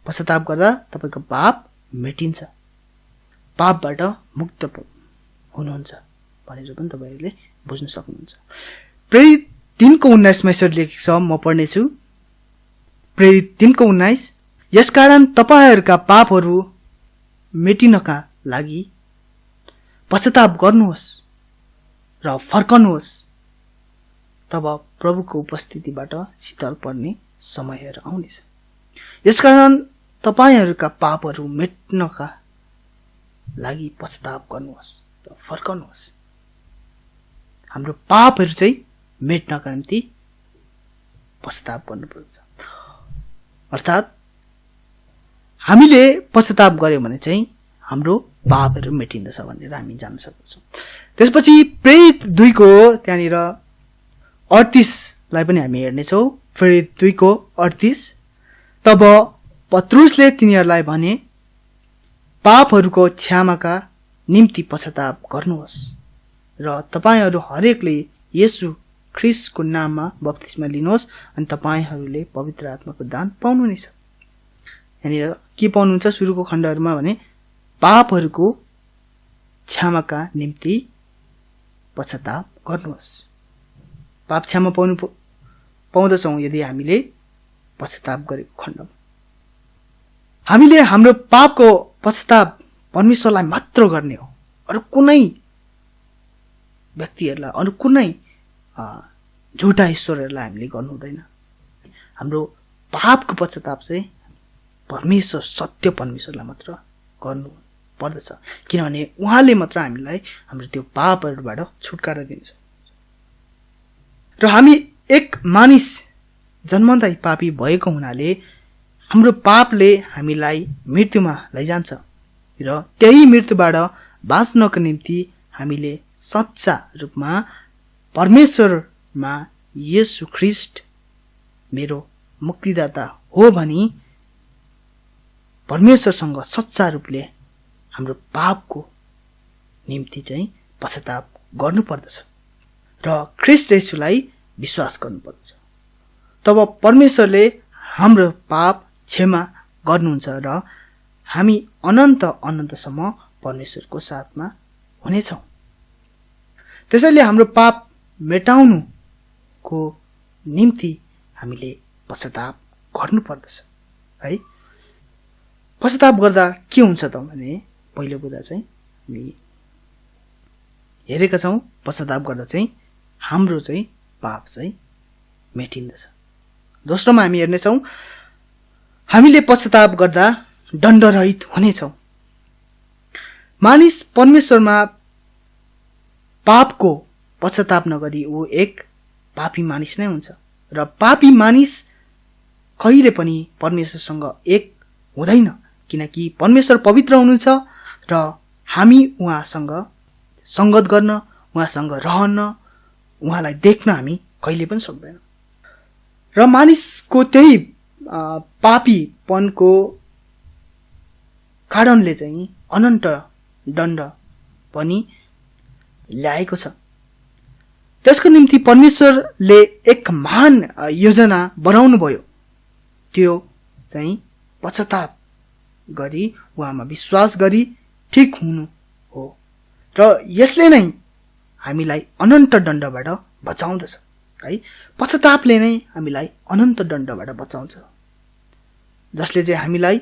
पश्चाताप गर्दा तपाईँको पाप मेटिन्छ, पापबाट मुक्त हुनुहुन्छ भनेर पनि तपाईँहरूले बुझ्न सक्नुहुन्छ। प्रेरित 3:19 यसरी लेखेको छ, म पढ्नेछु। प्रेरित 3:19, यसकारण तपाईँहरूका पापहरू मेटिनका लागि पश्चाताप गर्नुहोस् र फर्कनुहोस्, तब प्रभुको उपस्थितिबाट शीतल पर्ने समयहरू आउनेछ। यसकारण तपाईँहरूका पापहरू मेट्नका लागि पश्चाताप गर्नुहोस् र फर्कनुहोस्। हाम्रो पापहरू चाहिँ मेट्नका निम्ति पश्चाताप गर्नुपर्छ। अर्थात् हामीले पश्चाताप गर्यौँ भने चाहिँ हाम्रो पापहरू मेटिन्दछ भनेर हामी जान्न सक्दछौँ। त्यसपछि प्रेरित 2 त्यहाँनिर 38 पनि हामी हेर्नेछौँ। प्रेरित 2:38, तब पत्रुसले तिनीहरूलाई भने, पापहरूको क्षमाका निम्ति पश्चाताप गर्नुहोस् र तपाईँहरू हरेकले येशू ख्रीष्टको नाममा बप्तिस्मा लिनुहोस्, अनि तपाईँहरूले पवित्र आत्माको दान पाउनुहुनेछ। यहाँनिर के पाउनुहुन्छ सुरुको खण्डहरूमा भने पापहरूको क्षमाका निम्ति पश्चाताप गर्नुहोस्। पाप क्षमा पाउँदछौँ यदि हामीले पश्चाताप गरेको खण्डमा। हामीले हाम्रो पापको पश्चाताप परमेश्वरलाई मात्र गर्ने हो, अरू कुनै व्यक्तिहरूलाई, अरू कुनै झुटा ईश्वरहरूलाई हामीले गर्नु हुँदैन। हाम्रो पापको पश्चाताप चाहिँ परमेश्वर, सत्य परमेश्वरलाई मात्र गर्नु पर्दछ, किनभने उहाँले मात्र हामीलाई हाम्रो त्यो पापहरूबाट छुटकारा दिन्छ। र हामी एक मानिस जन्मँदै पापी भएको हुनाले हाम्रो पापले हामीलाई मृत्युमा लैजान्छ र त्यही मृत्युबाट बाँच्नको निम्ति हामीले सच्चा रूपमा परमेश्वरमा येशू ख्रीष्ट मेरो मुक्तिदाता हो भनी परमेश्वरसँग सच्चा रूपले हाम्रो पापको निम्ति चाहिँ पश्चाताप गर्नुपर्दछ र ख्रीष्ट येशूलाई विश्वास गर्नुपर्दछ। तब परमेश्वरले हाम्रो पाप क्षमा गर्नुहुन्छ र हामी अनन्तसम्म परमेश्वरको साथमा हुनेछौँ। त्यसैले हाम्रो पाप मेटाउनुको निम्ति हामीले पश्चाताप गर्नुपर्दछ है। पश्चाताप गर्दा के हुन्छ त भने पहिलो कुरा चाहिँ हामी हेरेका छौँ, पश्चाताप गर्दा चाहिँ हाम्रो चाहिँ पाप चाहिँ मेटिन्दछ। दोस्रोमा हामी हेर्नेछौँ हामीले पश्चाताप गर्दा दण्डरहित हुनेछौँ। मानिस परमेश्वरमा पापको पश्चाताप नगरी ऊ एक पापी मानिस नै हुन्छ र पापी मानिस कहिले पनि परमेश्वरसँग एक हुँदैन, किनकि परमेश्वर पवित्र हुनुहुन्छ र हामी उहाँसँग संगत गर्न, उहाँसँग रहन, उहाँलाई देख्न हामी कहिले पनि सक्दैन। र मानिसको त्यही पापीपनको कारणले चाहिँ अनन्त दण्ड पनि ल्याएको छ। त्यसको निम्ति परमेश्वरले एक महान योजना बनाउनु भयो, त्यो चाहिँ पश्चाताप गरी उहाँमा विश्वास गरी ठिक हुनु हो र यसले नै हामीलाई अनन्त दण्डबाट बचाउँदछ है। पश्चातापले नै हामीलाई अनन्त दण्डबाट बचाउँछ, जसले चाहिँ हामीलाई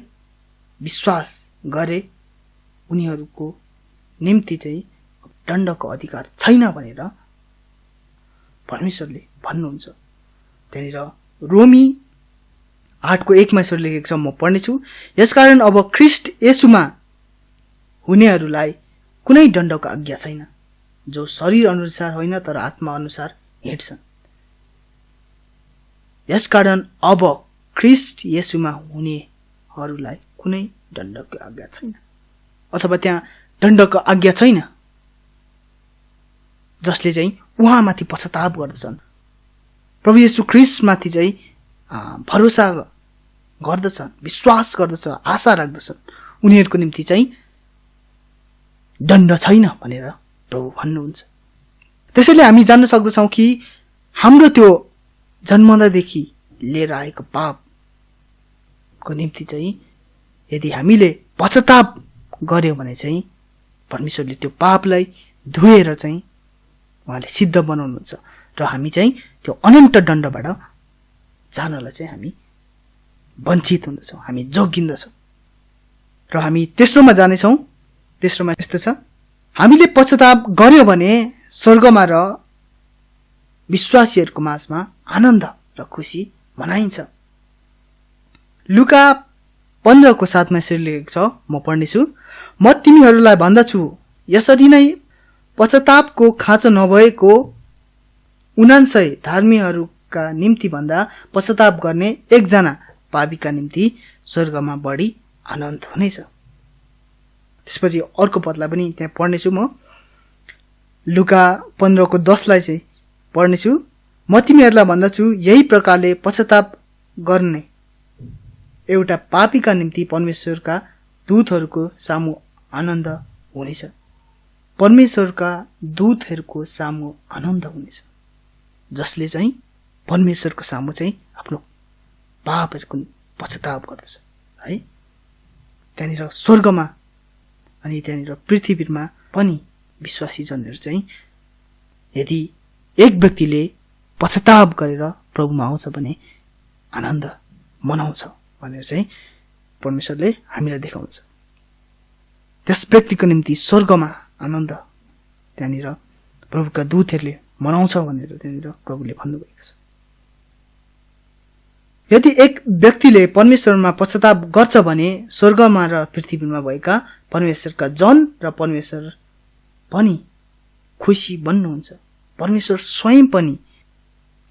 विश्वास गरे उनीहरूको निम्ति चाहिँ दण्डको अधिकार छैन भनेर परमेश्वरले भन्नुहुन्छ। त्यहाँनिर रोमी 8:1 यसरी लेखेको छ, म पढ्नेछु। यसकारण अब ख्रीष्ट येशूमा हुनेहरूलाई कुनै दण्डको आज्ञा छैन, जो शरीर अनुसार होइन तर आत्मा अनुसार हिँड्छन्। यसकारण अब ख्रीष्ट येशूमा हुनेहरूलाई कुनै दण्डको आज्ञा छैन, अथवा त्यहाँ दण्डको आज्ञा छैन, जसले चाहिँ उहाँमाथि पश्चाताप गर्दछन्, प्रभु येशू ख्रीष्टमाथि चाहिँ भरोसा गर्दछन्, विश्वास गर्दछ, आशा राख्दछन्, उनीहरूको निम्ति चाहिँ दण्ड छैन भनेर प्रभु भन्नुहुन्छ। त्यसैले हामी जान्न सक्दछौँ कि हाम्रो त्यो जन्मदादेखि लिएर आएको पापको निम्ति चाहिँ यदि हामीले पश्चाताप गर्यौँ भने चाहिँ परमेश्वरले त्यो पापलाई धोएर चाहिँ उहाँले सिद्ध बनाउनुहुन्छ र हामी चाहिँ त्यो अनन्त दण्डबाट जानलाई चाहिँ हामी वञ्चित हुँदछौँ, हामी जोगिन्दछौँ। र हामी तेस्रोमा जानेछौँ। तेस्रोमा यस्तो छ, हामीले पश्चाताप गर्यौँ भने स्वर्गमा र विश्वासीहरूको माझमा आनन्द र खुसी मनाइन्छ। लुका 15:7 यसरी लेखेको छ, म पढ्नेछु। म तिमीहरूलाई भन्दछु, यसरी नै पश्चातापको खाँचो नभएको 99 धर्मीहरूका निम्ति भन्दा पश्चाताप गर्ने एकजना पापीका निम्ति स्वर्गमा बढी आनन्द हुनेछ। त्यसपछि अर्को पदलाई पनि त्यहाँ पढ्नेछु। म लुका 15:10 चाहिँ पढ्नेछु। म तिमीहरूलाई भन्दछु, यही प्रकारले पश्चाताप गर्ने एउटा पापीका निम्ति परमेश्वरका दूतहरूको सामु आनन्द हुनेछ। परमेश्वरका दूतहरूको सामु आनन्द हुनेछ, जसले चाहिँ परमेश्वरको सामु चाहिँ आफ्नो पापहरूको पश्चाताप गर्दछ है। त्यहाँनिर स्वर्गमा अनि त्यहाँनिर पृथ्वीमा पनि विश्वासी जनहरू चाहिँ यदि एक व्यक्तिले पश्चाताप गरेर प्रभुमा आउँछ भने आनन्द मनाउँछ भनेर चाहिँ परमेश्वरले हामीलाई देखाउँछ। त्यस व्यक्तिको निम्ति स्वर्गमा आनन्द त्यहाँनिर प्रभुका दूतहरूले मनाउँछ भनेर त्यहाँनिर प्रभुले भन्नुभएको छ। यदि एक व्यक्तिले परमेश्वरमा पश्चाताप गर्छ भने स्वर्गमा र पृथ्वीमा भएका परमेश्वरका जन र परमेश्वर पनि खुसी बन्नुहुन्छ। परमेश्वर स्वयं पनि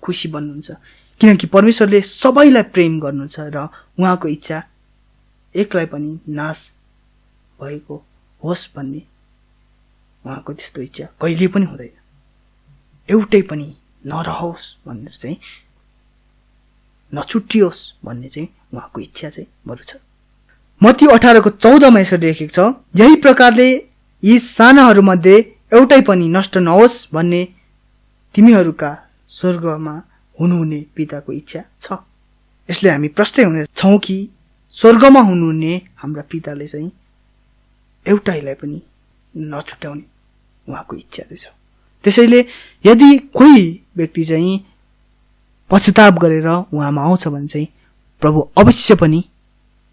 खुसी बन्नुहुन्छ, किनकि परमेश्वरले सबैलाई प्रेम गर्नुहुन्छ र उहाँको इच्छा एकलाई पनि नाश भएको होस् भन्ने उहाँको त्यस्तो इच्छा कहिले पनि हुँदैन। एउटै पनि नरहोस् भनेर चाहिँ, नछुटियोस् भन्ने चाहिँ उहाँको इच्छा चाहिँ बरु छ। मत्ती 18:14 यसरी लेखेको छ, यही प्रकारले यी सानाहरूमध्ये एउटै पनि नष्ट नहोस् भन्ने तिमीहरूका स्वर्गमा हुनुहुने पिताको इच्छा छ। यसले हामी प्रष्टै हुने छौँ कि स्वर्गमा हुनुहुने हाम्रा पिताले चाहिँ एउटैलाई पनि नछुट्याउने उहाँको इच्छा चाहिँ छ। त्यसैले यदि कोही व्यक्ति चाहिँ पश्चाताप गरेर उहाँमा आउँछ भने चाहिँ प्रभु अवश्य पनि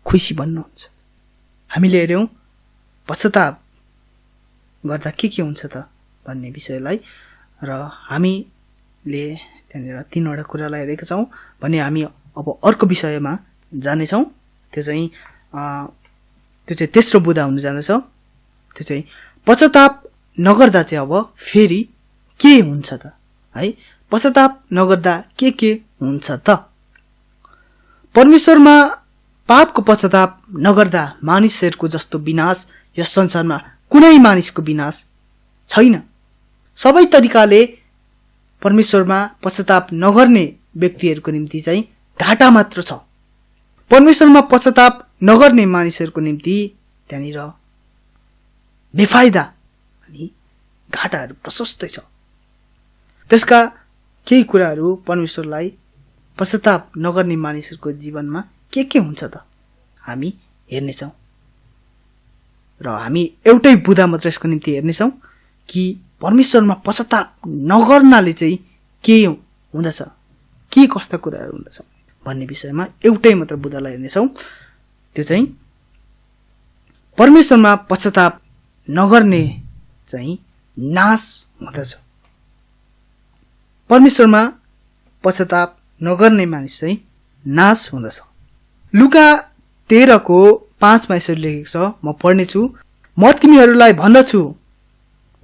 खुसी बन्नुहुन्छ। हामीले हेऱ्यौँ पश्चाताप गर्दा के हुन्छ त भन्ने विषयलाई, र हामीले त्यहाँनिर 3वटा कुरालाई हेरेका छौँ भने हामी अब अर्को विषयमा जानेछौँ। त्यो चाहिँ तेस्रो बुँदा हुन जाँदछ। त्यो चाहिँ पश्चाताप नगर्दा चाहिँ अब फेरि के हुन्छ त है। पश्चाताप नगर्दा के हुन्छ त? परमेश्वरमा पापको पश्चाताप नगर्दा मानिसहरूको जस्तो विनाश यस संसारमा कुनै मानिसको विनाश छैन। सबै तरिकाले परमेश्वरमा पश्चाताप नगर्ने व्यक्तिहरूको निम्ति चाहिँ घाटा मात्र छ। परमेश्वरमा पश्चाताप नगर्ने मानिसहरूको निम्ति त्यहाँनिर बेफाइदा अनि घाटाहरू प्रशस्तै छ। त्यसका केही कुराहरू परमेश्वरलाई पश्चाताप नगर्ने मानिसहरूको जीवनमा के हुन्छ त हामी हेर्नेछौँ, र हामी एउटै बुँदा मात्र यसको निम्ति हेर्नेछौँ कि परमेश्वरमा पश्चाताप नगर्नाले चाहिँ के हुँदछ, के कस्ता कुराहरू हुँदछ भन्ने विषयमा एउटै मात्र बुँदालाई हेर्नेछौँ। त्यो चाहिँ परमेश्वरमा पश्चाताप नगर्ने चाहिँ नाश हुँदछ। परमेश्वरमा पश्चाताप नगर्ने मानिस चाहिँ नाश हुँदछ। लुका 13:5 यसरी लेखेको छ, म पढ्नेछु। म तिमीहरूलाई भन्दछु,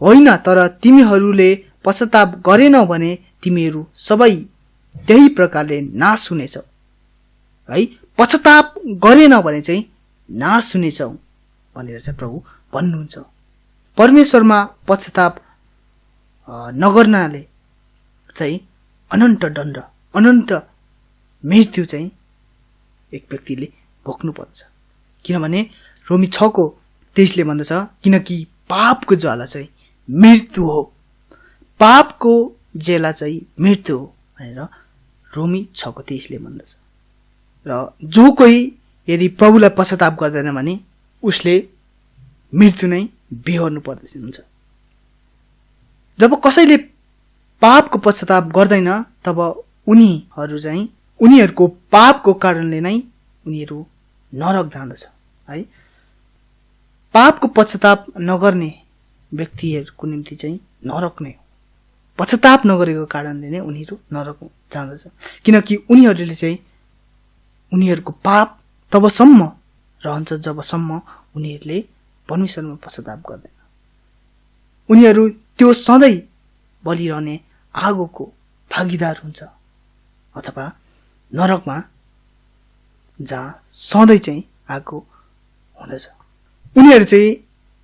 होइन, तर तिमीहरूले पश्चाताप गरेनौ भने तिमीहरू सबै त्यही प्रकारले नाश हुनेछौ है। पश्चाताप गरेनौ भने चाहिँ नाश हुनेछौ भनेर चाहिँ प्रभु भन्नुहुन्छ। परमेश्वरमा पश्चाताप नगर्नाले चाहिँ अनन्त दण्ड, अनन्त मृत्यु चाहिँ एक व्यक्तिले भोग्नुपर्छ। किनभने रोमी 6:23 भन्दछ, किनकि पापको ज्वाला चाहिँ मृत्यु हो, पापको जेला चाहिँ मृत्यु हो भनेर रोमी 6:23 भन्दछ। र जो कोही यदि प्रभुलाई पश्चाताप गर्दैन भने उसले मृत्यु नै बिहोर्नु पर्दछ हुन्छ। जब कसैले पापको पश्चाताप गर्दैन तब उनीहरू चाहिँ उनीहरूको पापको कारणले नै उनीहरू नरक जाँदछ है। पापको पश्चाताप नगर्ने व्यक्तिहरूको निम्ति चाहिँ नरक नै हो। पश्चाताप नगरेको कारणले नै उनीहरू नरक जाँदछ, किनकि उनीहरूले चाहिँ उनीहरूको पाप तबसम्म रहन्छ जबसम्म उनीहरूले परमेश्वरमा पश्चाताप गर्दैन। उनीहरू त्यो सधैँ बलिरहने आगोको भागीदार हुन्छ अथवा नरकमा जहाँ सधैँ चाहिँ आगो हुँदछ। उनीहरू चाहिँ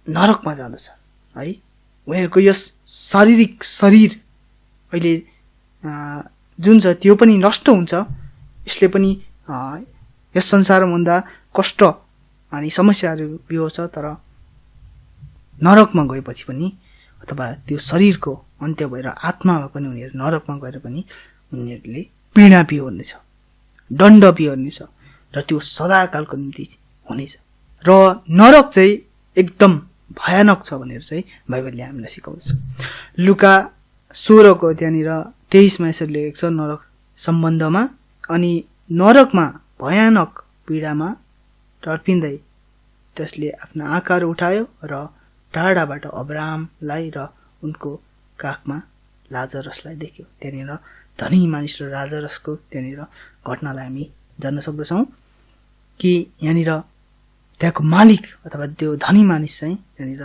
नरकमा जाँदछ है। उनीहरूको यस शारीरिक शरीर अहिले जुन छ त्यो पनि नष्ट हुन्छ। यसले पनि यस संसारमा हुँदा कष्ट अनि समस्याहरू बिहोर्छ, तर नरकमा गएपछि पनि अथवा त्यो शरीरको अन्त्य भएर आत्मामा पनि उनीहरू नरकमा गएर पनि उनीहरूले पीडा बिहोर्नेछ, दण्ड बिहोर्नेछ, र त्यो सदाकालको निम्ति हुनेछ र नरक चाहिँ एकदम भयानक छ भनेर चाहिँ बाइबलले हामीलाई सिकाउँछ। लुका 16 त्यहाँनिर 23मा यसरी लेखेको छ नरक सम्बन्धमा, अनि नरकमा भयानक पीडामा तर्पिँदै त्यसले आफ्ना आँखाहरू उठायो र टाढाबाट अब्राहमलाई र उनको काखमा लाजरसलाई देख्यो। त्यहाँनिर धनी मानिस र लाजरसको त्यहाँनिर घटनालाई हामी जान्न सक्दछौँ कि यहाँनिर त्यहाँको मालिक अथवा त्यो धनी मानिस चाहिँ त्यहाँनिर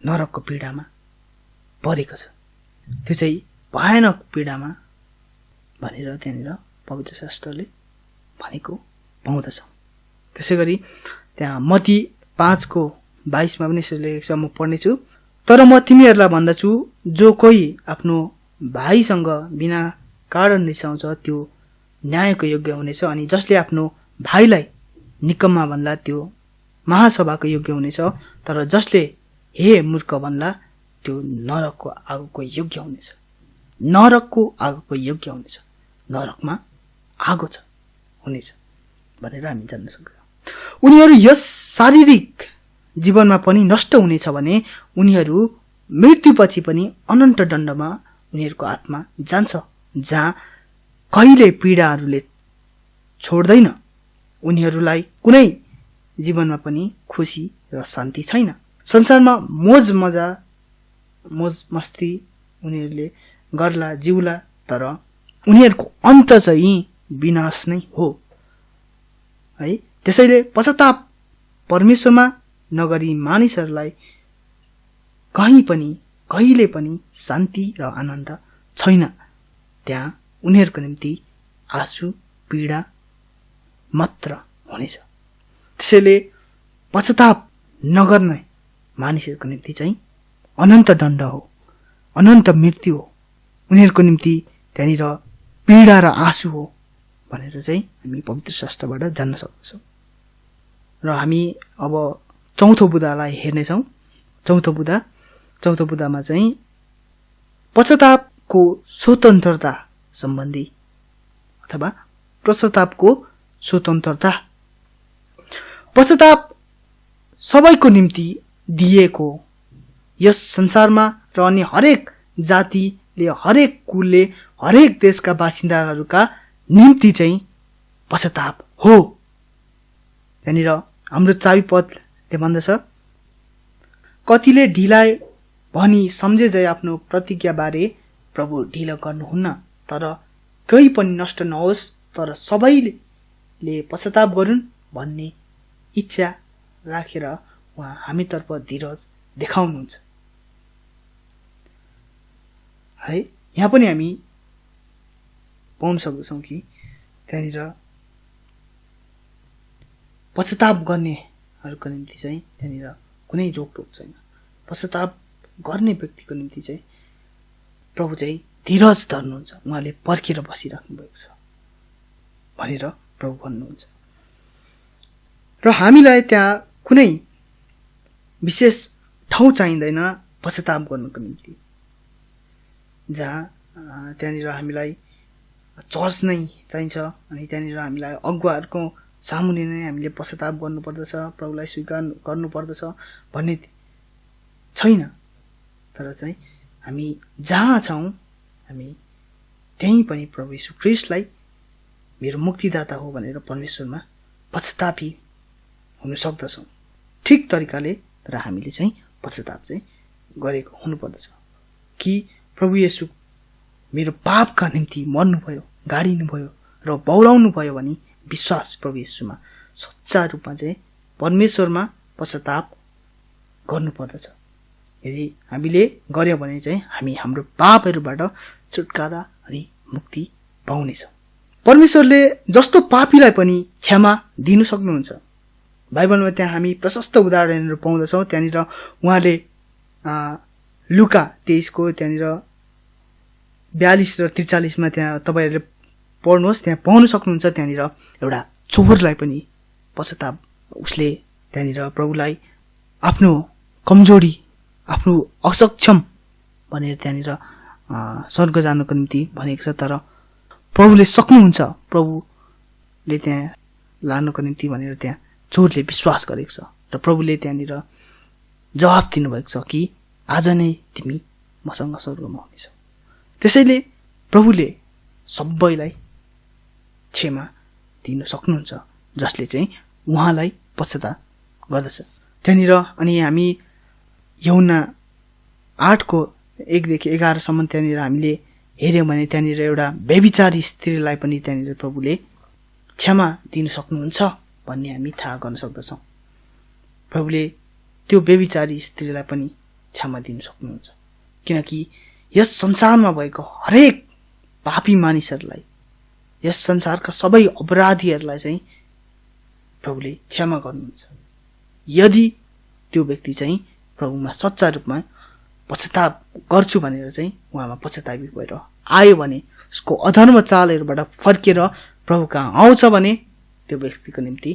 नरकको पीडामा परेको छ। त्यो चाहिँ भयानक पीडामा भनेर त्यहाँनिर पवित्र शास्त्रले भनेको पाउँदछौँ। त्यसै गरी त्यहाँ मत्ती 5:22मा पनि यसरी लेखेको छ, म पढ्नेछु। तर म तिमीहरूलाई भन्दछु, जो कोही आफ्नो भाइसँग बिना कारण रिसाउँछ त्यो न्यायको योग्य हुनेछ, अनि जसले आफ्नो भाइलाई निकम्मा भन्ला त्यो महासभाको योग्य हुनेछ, तर जसले हे मूर्ख भन्ला त्यो नरकको आगोको योग्य हुनेछ। नरकको आगोको योग्य हुनेछ, नरकमा आगो छ हुनेछ भनेर हामी जान्न सक्छौँ। उनीहरू यस शारीरिक जीवनमा पनि नष्ट हुनेछ भने उनीहरू मृत्युपछि पनि अनन्त दण्डमा उनीहरूको आत्मा जान्छ, जहाँ कहिले पीडाहरूले छोड्दैन। उनीहरूलाई कुनै जीवनमा पनि खुसी र शान्ति छैन। संसारमा मोज मस्ती उनीहरूले गर्ला जिउला, तर उनीहरूको अन्त चाहिँ विनाश नै हो है। त्यसैले पश्चाताप परमेश्वरमा नगरी मानिसहरूलाई कहिले पनि शान्ति र आनन्द छैन। त्यहाँ उनीहरूको निम्ति आँसु पीडा मात्र हुनेछ। त्यसैले पश्चाताप नगर्ने मानिसहरूको निम्ति चाहिँ अनन्त दण्ड हो, अनन्त मृत्यु हो। उनीहरूको निम्ति त्यहाँनिर पीडा र आँसु हो भनेर चाहिँ हामी पवित्र शास्त्रबाट जान्न सक्छौँ। र हामी अब चौथो बुँदालाई हेर्नेछौँ। चौथो बुँदामा चाहिँ पश्चातापको स्वतन्त्रता सम्बन्धी अथवा पश्चातापको स्वतन्त्रता। पश्चाताप सबैको निम्ति दिएको, यस संसारमा रहने हरेक जातिले, हरेक कुलले, हरेक देशका बासिन्दाहरूका निम्ति चाहिँ पश्चाताप हो। त्यहाँनिर हाम्रो चाबीपदले भन्दछ, कतिले ढिलाइ भनी सम्झे जय आफ्नो प्रतिज्ञाबारे प्रभु ढिलो गर्नुहुन्न, तर केही पनि नष्ट नहोस्, तर सबैले पश्चाताप गरून् भन्ने इच्छा राखेर उहाँ हामीतर्फ धीरज देखाउनुहुन्छ है। यहाँ पनि हामी पाउन सक्दछौँ कि त्यहाँनिर पश्चाताप गर्नेहरूको निम्ति चाहिँ त्यहाँनिर कुनै रोकटोक छैन। पश्चाताप गर्ने व्यक्तिको निम्ति चाहिँ प्रभु चाहिँ धीरज धर्नुहुन्छ, उहाँले पर्खेर बसिराख्नु भएको छ भनेर प्रभु भन्नुहुन्छ। र हामीलाई त्यहाँ कुनै विशेष ठाउँ चाहिँदैन पश्चाताप गर्नको निम्ति, जहाँ त्यहाँनिर हामीलाई चर्च नै चाहिन्छ अनि त्यहाँनिर हामीलाई अगुवाहरूको सामुन्ने नै हामीले पश्चाताप गर्नुपर्दछ, प्रभुलाई स्वीकार गर्नुपर्दछ भन्ने छैन। तर चाहिँ हामी जहाँ छौँ हामी त्यहीँ पनि प्रभु यीशु ख्रीष्टलाई मेरो मुक्तिदाता हो भनेर परमेश्वरमा पश्चातापी हुन सक्दछौँ ठिक तरिकाले। तर हामीले चाहिँ पश्चाताप चाहिँ गरेको हुनुपर्दछ कि प्रभु येशू मेरो पापका निम्ति मर्नुभयो, गाडिनुभयो र बौराउनु भयो भने विश्वास प्रभु येशूमा सच्चा रूपमा चाहिँ परमेश्वरमा पश्चाताप गर्नुपर्दछ। यदि हामीले गर्यौँ भने चाहिँ हामी हाम्रो पापहरूबाट छुटकारा अनि मुक्ति पाउनेछौँ। परमेश्वरले जस्तो पापीलाई पनि क्षमा दिनु सक्नुहुन्छ। बाइबलमा त्यहाँ हामी प्रशस्त उदाहरणहरू पाउँदछौँ। त्यहाँनिर उहाँले लुका 23 त्यहाँनिर 42 र 43मा त्यहाँ तपाईँहरूले पढ्नुहोस्, त्यहाँ पाउन सक्नुहुन्छ। त्यहाँनिर एउटा चोरलाई पनि पश्चाताप, उसले त्यहाँनिर प्रभुलाई आफ्नो कमजोरी, आफ्नो असक्षम भनेर त्यहाँनिर स्वर्ग जानको निम्ति भनेको छ, तर प्रभुले सक्नुहुन्छ, प्रभुले त्यहाँ लानको निम्ति भनेर त्यहाँ चोरले विश्वास गरेको छ र प्रभुले त्यहाँनिर जवाब दिनुभएको छ कि आज नै तिमी मसँग स्वर्गमा हुनेछौ। त्यसैले प्रभुले सबैलाई क्षमा दिन सक्नुहुन्छ जसले चाहिँ उहाँलाई पश्चाताप गर्दछ। त्यहाँनिर अनि हामी यूहन्ना 8:1-11 त्यहाँनिर हामीले हेऱ्यौँ भने त्यहाँनिर एउटा व्यभिचारी स्त्रीलाई पनि त्यहाँनिर प्रभुले क्षमा दिन सक्नुहुन्छ भन्ने हामी थाहा गर्न सक्दछौँ। प्रभुले त्यो व्यभिचारी स्त्रीलाई पनि क्षमा दिन सक्नुहुन्छ किनकि यस संसारमा भएको हरेक पापी मानिसहरूलाई, यस संसारका सबै अपराधीहरूलाई चाहिँ प्रभुले क्षमा गर्नुहुन्छ यदि त्यो व्यक्ति चाहिँ प्रभुमा सच्चा रूपमा पश्चाताप गर्छु भनेर चाहिँ उहाँमा पश्चातापी भएर आयो भने, उसको अधर्म चालहरूबाट फर्केर प्रभु कहाँ आउँछ भने त्यो व्यक्तिको निम्ति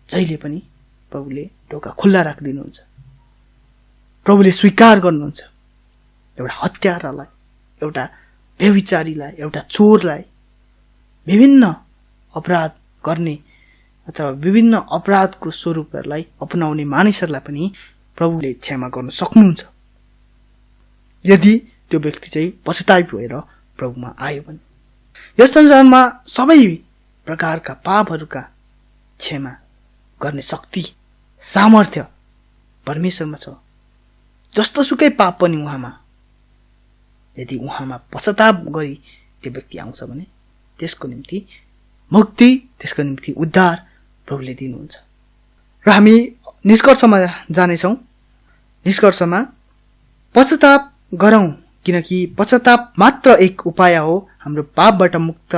जहिले पनि प्रभुले ढोका खुल्ला राखिदिनुहुन्छ। प्रभुले स्वीकार गर्नुहुन्छ एउटा हत्यारालाई, एउटा व्यभिचारीलाई, एउटा चोरलाई, विभिन्न अपराध गर्ने अथवा विभिन्न अपराधको स्वरूपहरूलाई अपनाउने मानिसहरूलाई पनि प्रभुले क्षमा गर्न सक्नुहुन्छ यदि त्यो व्यक्ति चाहिँ पश्चातापी भएर प्रभुमा आयो भने। यस संसारमा सबै प्रकारका पापहरूका क्षमा गर्ने शक्ति, सामर्थ्य परमेश्वरमा छ। जस्तोसुकै पाप पनि उहाँमा, यदि उहाँमा पश्चाताप गरी त्यो व्यक्ति आउँछ भने त्यसको निम्ति मुक्ति, त्यसको निम्ति उद्धार प्रभुले दिनुहुन्छ। र हामी निष्कर्षमा जानेछौँ। निष्कर्षमा पश्चाताप गरौँ किनकि पश्चाताप मात्र एक उपाय हो हाम्रो पापबाट मुक्त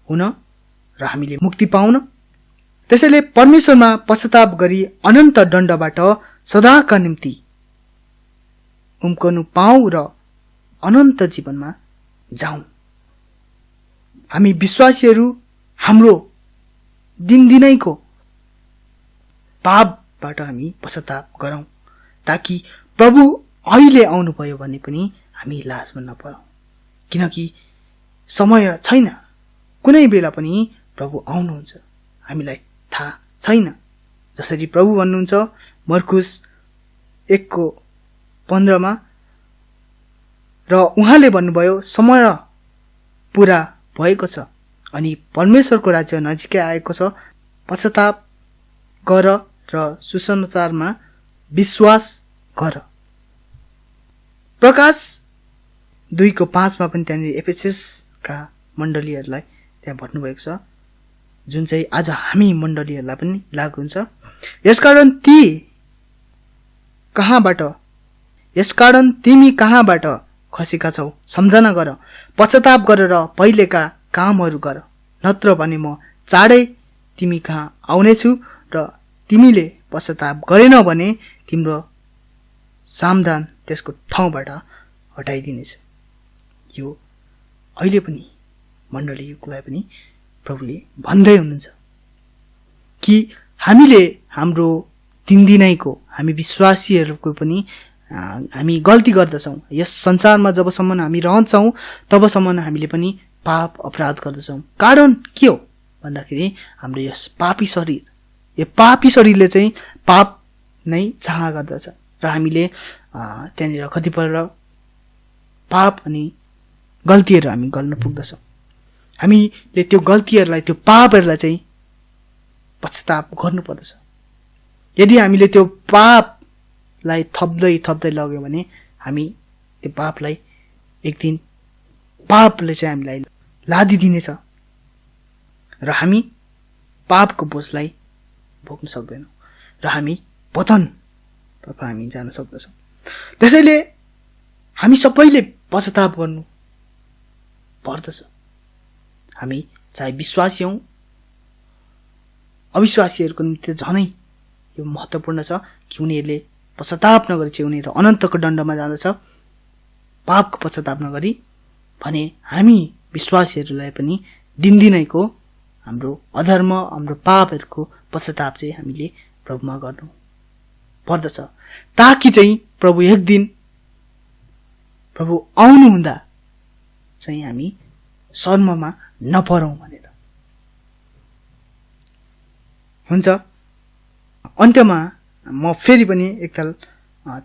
हुन र हामीले मुक्ति पाउन। त्यसैले परमेश्वरमा पश्चाताप गरी अनन्त दण्डबाट सदाका निम्ति उम्कनु पाऊँ र अनन्त जीवनमा जाउँ। हामी विश्वासीहरू हाम्रो दिनदिनैको पापबाट हामी पश्चाताप गरौँ ताकि प्रभु अहिले आउनुभयो भने पनि हामी लाजमा नपरौँ किनकि समय छैन, कुनै बेला पनि प्रभु आउनुहुन्छ, हामीलाई थाहा छैन। जसरी प्रभु भन्नुहुन्छ मर्कुस 1:15 र उहाँले भन्नुभयो समय पुरा भएको छ अनि परमेश्वरको राज्य नजिकै आएको छ, पश्चाताप गर र सुसमाचारमा विश्वास गर। प्रकाश 2:5 पनि त्यहाँनिर एफेससका मण्डलीहरूलाई त्यहाँ भन्नुभएको छ जुन चाहिँ आज हामी मण्डलीहरूलाई पनि लागू हुन्छ। यसकारण तिमी कहाँबाट खसेका छौ सम्झना गर, पश्चाताप गरेर पहिलेका कामहरू गर, नत्र भने म चाँडै तिमी कहाँ आउनेछु र तिमीले पश्चाताप गरेन भने तिम्रो सामदान त्यसको ठाउँबाट हटाइदिनेछ। यो अहिले पनि मण्डलीलाई पनि प्रभुले भन्दै हुनुहुन्छ कि हामीले हाम्रो दिनदिनैको, हामी विश्वासीहरूको पनि हामी गल्ती गर्दछौँ। यस संसारमा जबसम्म हामी रहन्छौँ तबसम्म हामीले पनि पाप अपराध गर्दछौँ। कारण के हो भन्दाखेरि हाम्रो यस पापी शरीर, यो पापी शरीरले चाहिँ पाप नै चाह गर्दछ र हामीले त्यहाँनिर कतिपल्ट पाप अनि गल्तीहरू हामी गर्न पुग्दछौँ। हामीले त्यो गल्तीहरूलाई, त्यो पापहरूलाई चाहिँ पश्चाताप गर्नुपर्दछ। यदि हामीले त्यो पापलाई थप्दै लग्यो भने हामी त्यो पापलाई एक दिन पापले चाहिँ हामीलाई लादिदिनेछ र हामी पापको बोझलाई भोग्न सक्दैनौँ र हामी पतनतर्फ हामी जान सक्दछौँ। त्यसैले हामी सबैले पश्चाताप गर्नु पर्दछ। हामी चाहे विश्वासी हौँ, अविश्वासीहरूको निम्ति झनै यो महत्त्वपूर्ण छ कि उनीहरूले पश्चाताप नगरी चाहिँ उनीहरू अनन्तको दण्डमा जाँदछ। पापको पश्चाताप नगरी भने हामी विश्वासीहरूलाई पनि दिनदिनैको हाम्रो अधर्म, हाम्रो पापहरूको पश्चाताप चाहिँ हामीले प्रभुमा गर्नु पर्दछ ताकि चाहिँ प्रभु एक दिन प्रभु आउनुहुँदा चाहिँ हामी शर्ममा नपरौँ भनेर। हुन्छ, अन्त्यमा म फेरि पनि एकताल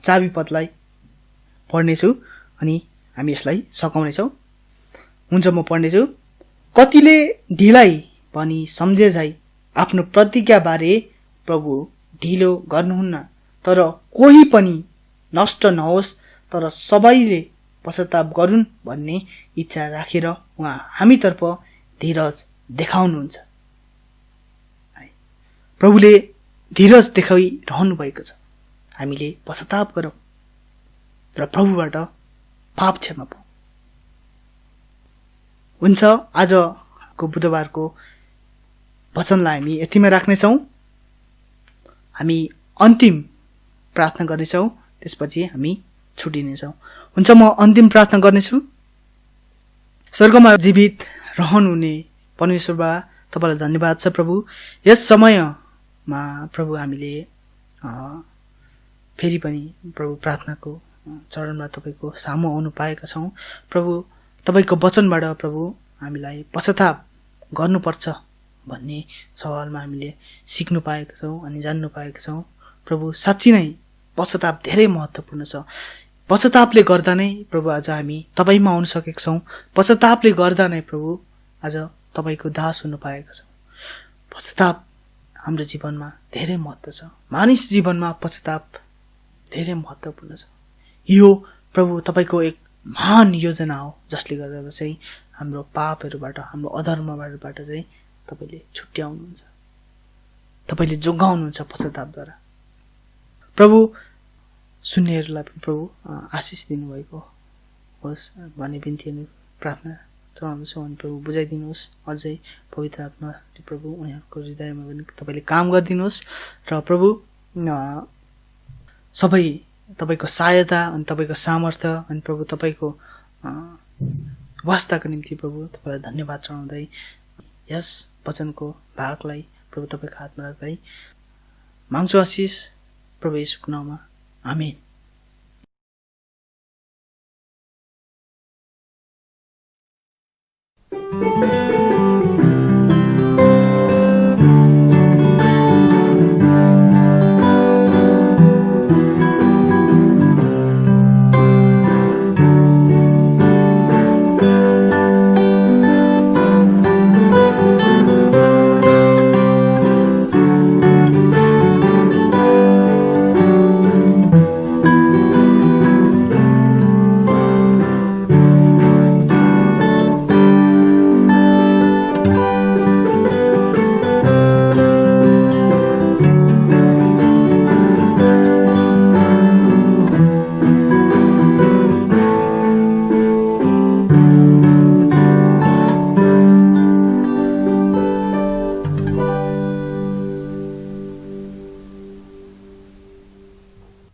चाबी पदलाई पढ्नेछु अनि हामी यसलाई सघाउनेछौँ। हुन्छ, म पढ्नेछु। कतिले ढिलाइ भनी सम्झे झै आफ्नो प्रतिज्ञाबारे प्रभु ढिलो गर्नुहुन्न, तर कोही पनि नष्ट नहोस्, तर सबैले पश्चाताप गरून् भन्ने इच्छा राखेर उहाँ हामीतर्फ धीरज देखाउनुहुन्छ। प्रभुले धीरज देखाइरहनु भएको छ। हामीले पश्चाताप गरौँ र प्रभुबाट पाप क्षमा पाऊ। हुन्छ, आजको बुधबारको वचनलाई हामी यतिमै राख्नेछौँ। हामी अन्तिम प्रार्थना गर्नेछौँ, त्यसपछि हामी छुटिनेछौँ। हुन्छ, म अन्तिम प्रार्थना गर्नेछु। स्वर्गमा जीवित रहनुहुने परमेश्वर बा, तपाईँलाई धन्यवाद छ प्रभु। यस समयमा प्रभु हामीले फेरि पनि प्रभु प्रार्थनाको चरणमा तपाईँको सामु आउनु पाएका छौँ। प्रभु तपाईँको वचनबाट प्रभु हामीलाई पश्चाताप गर्नुपर्छ भन्ने सवालमा हामीले सिक्नु पाएका छौँ अनि जान्नु पाएका छौँ। प्रभु साँच्ची नै पश्चाताप धेरै महत्त्वपूर्ण छ। पश्चातापले गर्दा नै प्रभु आज हामी तपाईँमा आउन सकेका छौँ। पश्चातापले गर्दा नै प्रभु आज तपाईँको दास हुनु पाएका छौँ। पश्चाताप हाम्रो जीवनमा धेरै महत्त्व छ। मानिस जीवनमा पश्चाताप धेरै महत्त्वपूर्ण छ। यो प्रभु तपाईँको एक महान योजना हो, जसले गर्दा चाहिँ हाम्रो पापहरूबाट, हाम्रो अधर्मबाट चाहिँ तपाईँले छुट्याउनुहुन्छ, तपाईँले जोगाउनुहुन्छ पश्चातापद्वारा। प्रभु सुन्नेहरूलाई पनि प्रभु आशिष दिनुभएको होस् भन्ने बिन्ती अनि प्रार्थना चढाउँदछौँ। अनि प्रभु बुझाइदिनुहोस्, अझै पवित्र आत्माले प्रभु उनीहरूको हृदयमा पनि तपाईँले काम गरिदिनुहोस् र प्रभु सबै तपाईँको सहायता अनि तपाईँको सामर्थ्य अनि प्रभु तपाईँको वास्ताको निम्ति प्रभु तपाईँलाई धन्यवाद चढाउँदै यस वचनको भागलाई प्रभु तपाईँको हातमा राख्दै माग्छु आशिष प्रभु येशूको नाममा, आमेन।